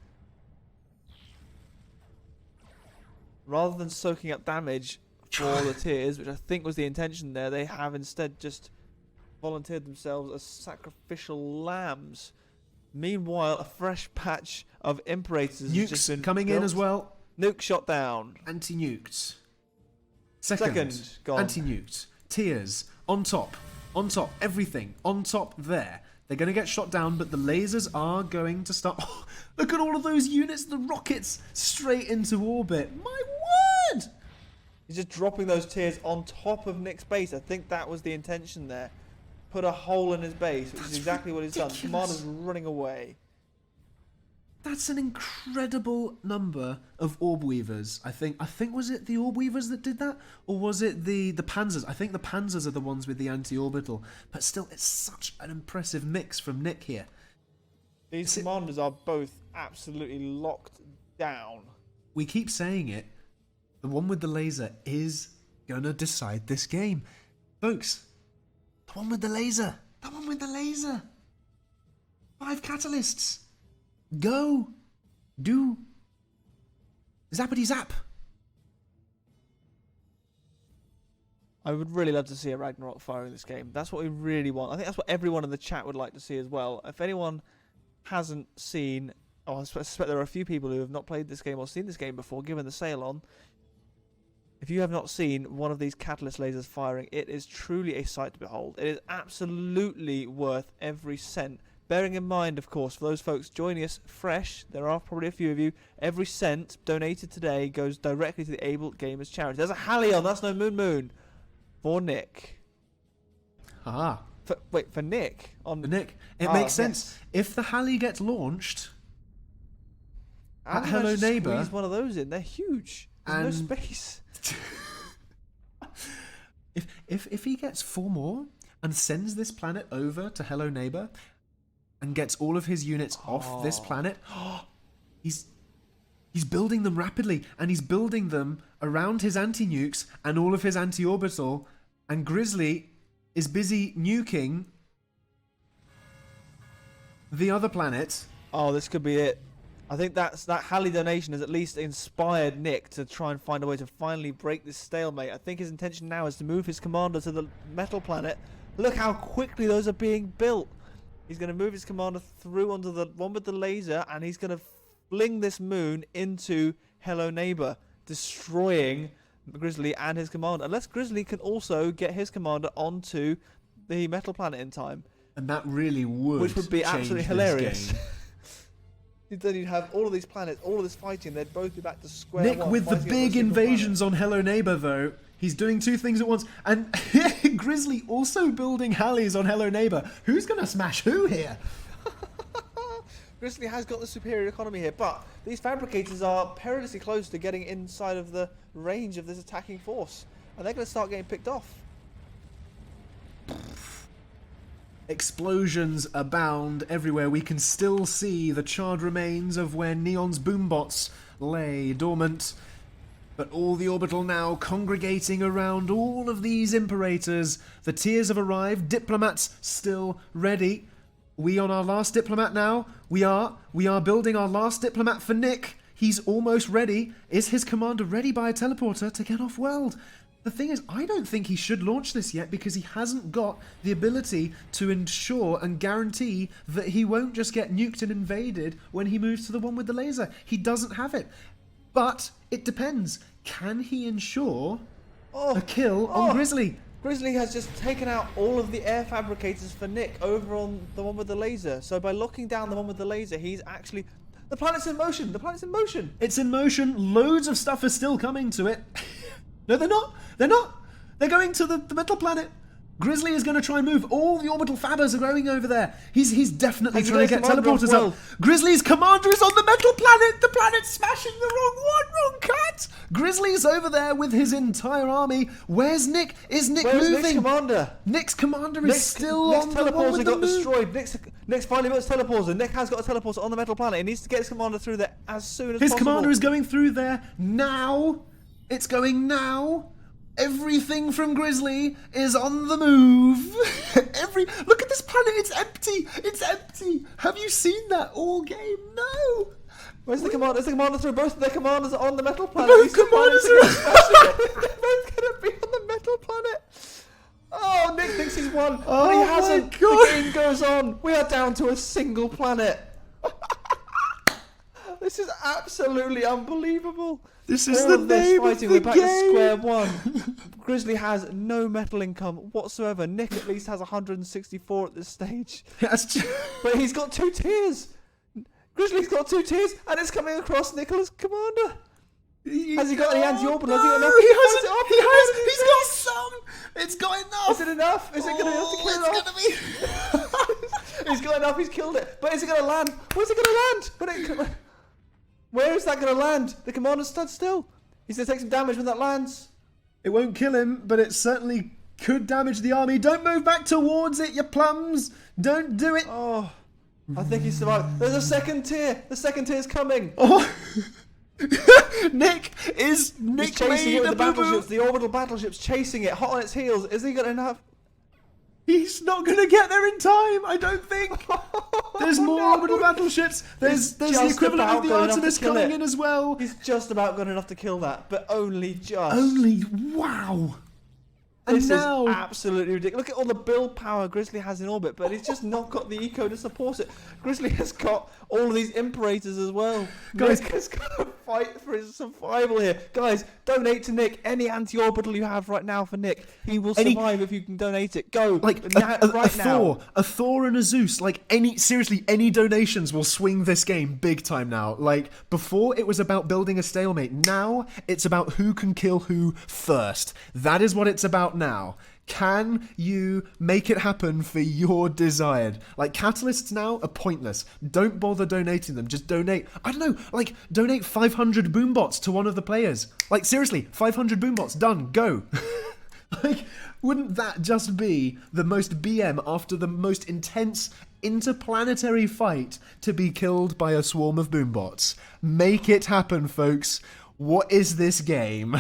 Rather than soaking up damage for the tiers, which I think was the intention there, they have instead just volunteered themselves as sacrificial lambs. Meanwhile, a fresh patch of Imperators has just been Nukes coming in as well. Nuke shot down. Anti-nuked. Second gone. Anti-nuked. Tiers. On top. On top. Everything. On top there. They're going to get shot down, but the lasers are going to start... Oh, look at all of those units. The rockets straight into orbit. My word! He's just dropping those tiers on top of Nick's base. I think that was the intention there. Put a hole in his base, which is exactly what he's done. Commander's running away. That's an incredible number of orb weavers. I think was it the orb weavers that did that, or was it the panzers? I think the panzers are the ones with the anti-orbital. But still, it's such an impressive mix from Nick here. These commanders are both absolutely locked down. We keep saying it. The one with the laser is gonna decide this game, folks. The one with the laser. The one with the laser. 5 catalysts. Go. Do. Zappity zap. I would really love to see a Ragnarok fire in this game. That's what we really want. I think that's what everyone in the chat would like to see as well. If anyone hasn't seen... Oh, I suspect there are a few people who have not played this game or seen this game before, given the sale on. If you have not seen one of these catalyst lasers firing, it is truly a sight to behold. It is absolutely worth every cent. Bearing in mind, of course, for those folks joining us fresh, there are probably a few of you, every cent donated today goes directly to the AbleGamers charity. There's a Halion, that's no Moon. For Nick. Ah. For Nick? For Nick. It makes sense. Yes. If the Halley gets launched... Hello Neighbour... Squeeze one of those in, they're huge. There's no space. if he gets 4 more and sends this planet over to Hello Neighbour and gets all of his units off this planet, he's building them rapidly, and he's building them around his anti-nukes and all of his anti-orbital, and Grizzly is busy nuking the other planet. Oh, this could be it. I think that Halley donation has at least inspired Nick to try and find a way to finally break this stalemate. I think his intention now is to move his commander to the metal planet. Look how quickly those are being built. He's going to move his commander through onto the one with the laser, and he's going to fling this moon into Hello Neighbour, destroying Grizzly and his commander. Unless Grizzly can also get his commander onto the metal planet in time. And that really would, which would be absolutely hilarious. Game. Then you'd have all of these planets, all of this fighting, they'd both be back to square Nick, one. with the big invasions on Hello Neighbour, though, he's doing 2 things at once. And Grizzly also building Halleys on Hello Neighbour. Who's going to smash who here? Grizzly has got the superior economy here, but these fabricators are perilously close to getting inside of the range of this attacking force. And they're going to start getting picked off. Explosions abound everywhere. We can still see the charred remains of where Neon's boombots lay dormant. But all the orbital now congregating around all of these Imperators. The tiers have arrived. Diplomats still ready. We on our last diplomat now. We are building our last diplomat for Nick. He's almost ready. Is his commander ready by a teleporter to get off world? The thing is, I don't think he should launch this yet because he hasn't got the ability to ensure and guarantee that he won't just get nuked and invaded when he moves to the one with the laser. He doesn't have it. But it depends. Can he ensure a kill on Grizzly? Grizzly has just taken out all of the air fabricators for Nick over on the one with the laser. So by locking down the one with the laser, he's actually... The planet's in motion! The planet's in motion! It's in motion. Loads of stuff is still coming to it. No, they're not. They're not. They're going to the metal planet. Grizzly is going to try and move. All the orbital fabbers are going over there. He's definitely trying to get teleporters up. Grizzly's commander is on the metal planet. The planet's smashing the wrong one. WrongCat. Grizzly's over there with his entire army. Where's Nick? Is Nick moving? Nick's commander? Nick's commander is still on the one with the got destroyed. Nick's finally got his teleporter. Nick has got a teleporter on the metal planet. He needs to get his commander through there as soon as possible. His commander is going through there now. It's going now. Everything from Grizzly is on the move. Look at this planet. It's empty. It's empty. Have you seen that all game? No. Where's the commander? Is the commander through? Both of their commanders are on the metal planet. Both commanders are. They're both going to be on the metal planet. Oh, Nick thinks he's won, Oh but he hasn't. my God. The game goes on. We are down to a single planet. This is absolutely unbelievable. This is All the of this name fighting, of the we're back to game. square one. Grizzly has no metal income whatsoever. Nick at least has 164 at this stage. But he's got 2 tiers. Grizzly's got 2 tiers, and it's coming across Nicholas' commander. Has he got any anti-orbital? No, Has he got enough? he has. He's got some. It's got enough. Is it enough? Is it going to be enough to kill it off? It's gonna be. He's got enough. He's killed it. But is it going to land? Where's it going to land? Where is that going to land? The commander's stood still. He's going to take some damage when that lands. It won't kill him, but it certainly could damage the army. Don't move back towards it, you plums. Don't do it. Oh, I think he survived. There's a second tier. The second tier is coming. Oh. Nick He's chasing it with the boo-boo. battleships. The orbital battleships chasing it, hot on its heels. Is he got enough? He's not going to get there in time, I don't think. There's more orbital battleships. There's the just equivalent about of the got enough Artemis to kill coming it. in as well. He's just about got enough to kill that, but only just. Only, wow. And This now, is absolutely ridiculous. Look at all the build power Grizzly has in orbit, but he's just not got the eco to support it. Grizzly has got all of these imperators as well. Guys- Nick has got to fight for his survival here. Guys, donate to Nick. Any anti-orbital you have right now for Nick, he will survive if you can donate it. Go, like a Thor and a Zeus, like seriously, any donations will swing this game big time now. Like before it was about building a stalemate. Now it's about who can kill who first. That is what it's about now. Can you make it happen for your desired? Like, catalysts now are pointless. Don't bother donating them. Just donate, I don't know, like, donate 500 boombots to one of the players. Like, seriously, 500 boombots, done, go. Like, wouldn't that just be the most BM after the most intense interplanetary fight to be killed by a swarm of boombots? Make it happen, folks. What is this game?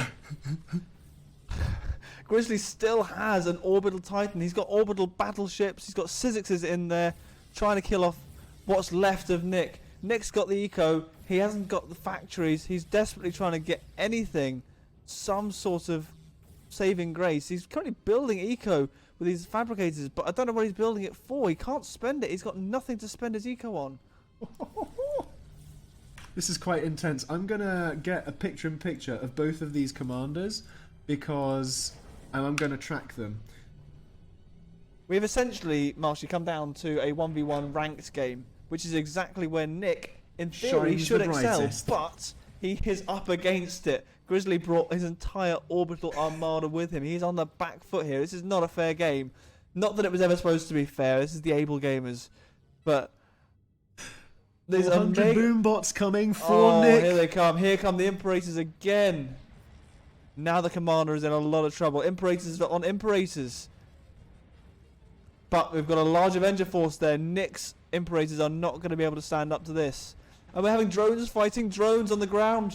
Grizzly still has an orbital titan. He's got orbital battleships. He's got Syzyxes in there trying to kill off what's left of Nick. Nick's got the eco. He hasn't got the factories. He's desperately trying to get anything, some sort of saving grace. He's currently building eco with these fabricators, but I don't know what he's building it for. He can't spend it. He's got nothing to spend his eco on. This is quite intense. I'm going to get a picture-in-picture of both of these commanders because I'm going to track them. We've essentially, Marshall, come down to a 1v1 ranked game, which is exactly where Nick, in theory, Shines should the excel, brightest. but he is up against it. Grizzly brought his entire orbital armada with him. He's on the back foot here. This is not a fair game. Not that it was ever supposed to be fair. This is the AbleGamers. But there's 100 boombots coming for Nick. Here they come. Here come the Imperators again. Now the commander is in a lot of trouble. Imperators on Imperators. But we've got a large Avenger force there. Nick's Imperators are not going to be able to stand up to this. And we're having drones fighting drones on the ground.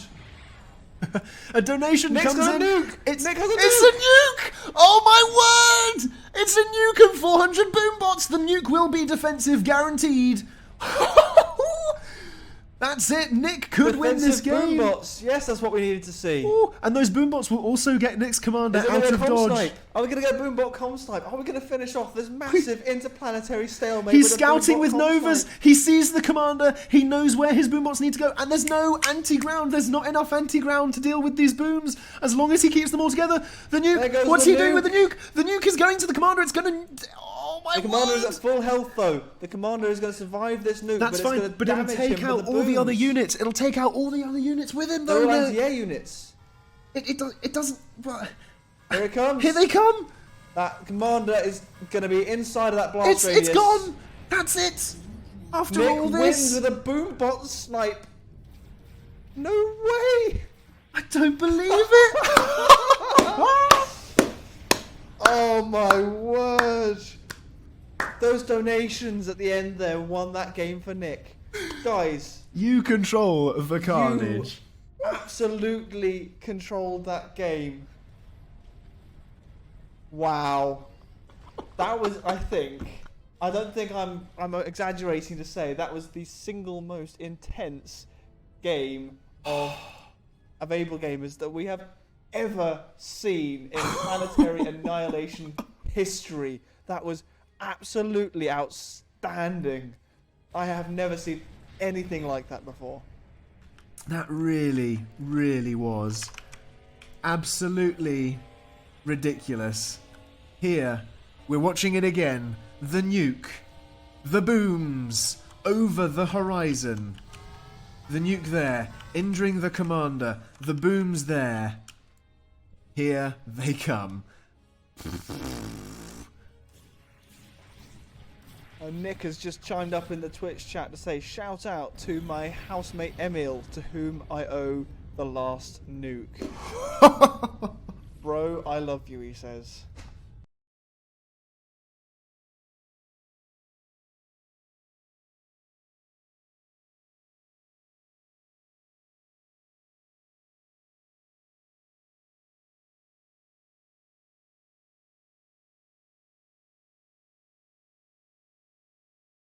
A donation Nick's comes got in. a nuke. Nick has a it's a nuke! Oh my word! It's a nuke and 400 boombots. The nuke will be defensive, guaranteed. That's it. Nick could win this game. Boombots. Yes, that's what we needed to see. Ooh, and those boombots will also get Nick's commander out of dodge. Snipe? Are we going to get a boombot com snipe? Are we going to finish off this massive interplanetary stalemate? He's with a scouting boombot with com Novas. snipe? He sees the commander. He knows where his boombots need to go. And there's no anti-ground. There's not enough anti-ground to deal with these booms. As long as he keeps them all together. The nuke. What's he doing with the nuke? The nuke is going to the commander. It's going to... Oh my The commander is word. at full health though. The commander is going to survive this nuke. That's but fine, but it'll take out all the other units. It'll take out all the other units with him, though. They're all anti-air units. It doesn't. Here it comes. Here they come. That commander is going to be inside of that blast radius. It's gone! That's it! After Nick all wins this... with a boombot snipe. No way! I don't believe it! Oh my word! Those donations at the end there won that game for Nick. Guys, You control the carnage. you absolutely controlled that game. Wow. That was, I don't think I'm exaggerating to say that was the single most intense game of AbleGamers that we have ever seen in planetary annihilation history. That was absolutely outstanding. I have never seen anything like that before. That really, really was absolutely ridiculous. Here, we're watching it again. The nuke. The booms. Over the horizon. The nuke there, injuring the commander. The booms there. Here they come. Nick has just chimed up in the Twitch chat to say, shout out to my housemate Emil, to whom I owe the last nuke. Bro, I love you, he says.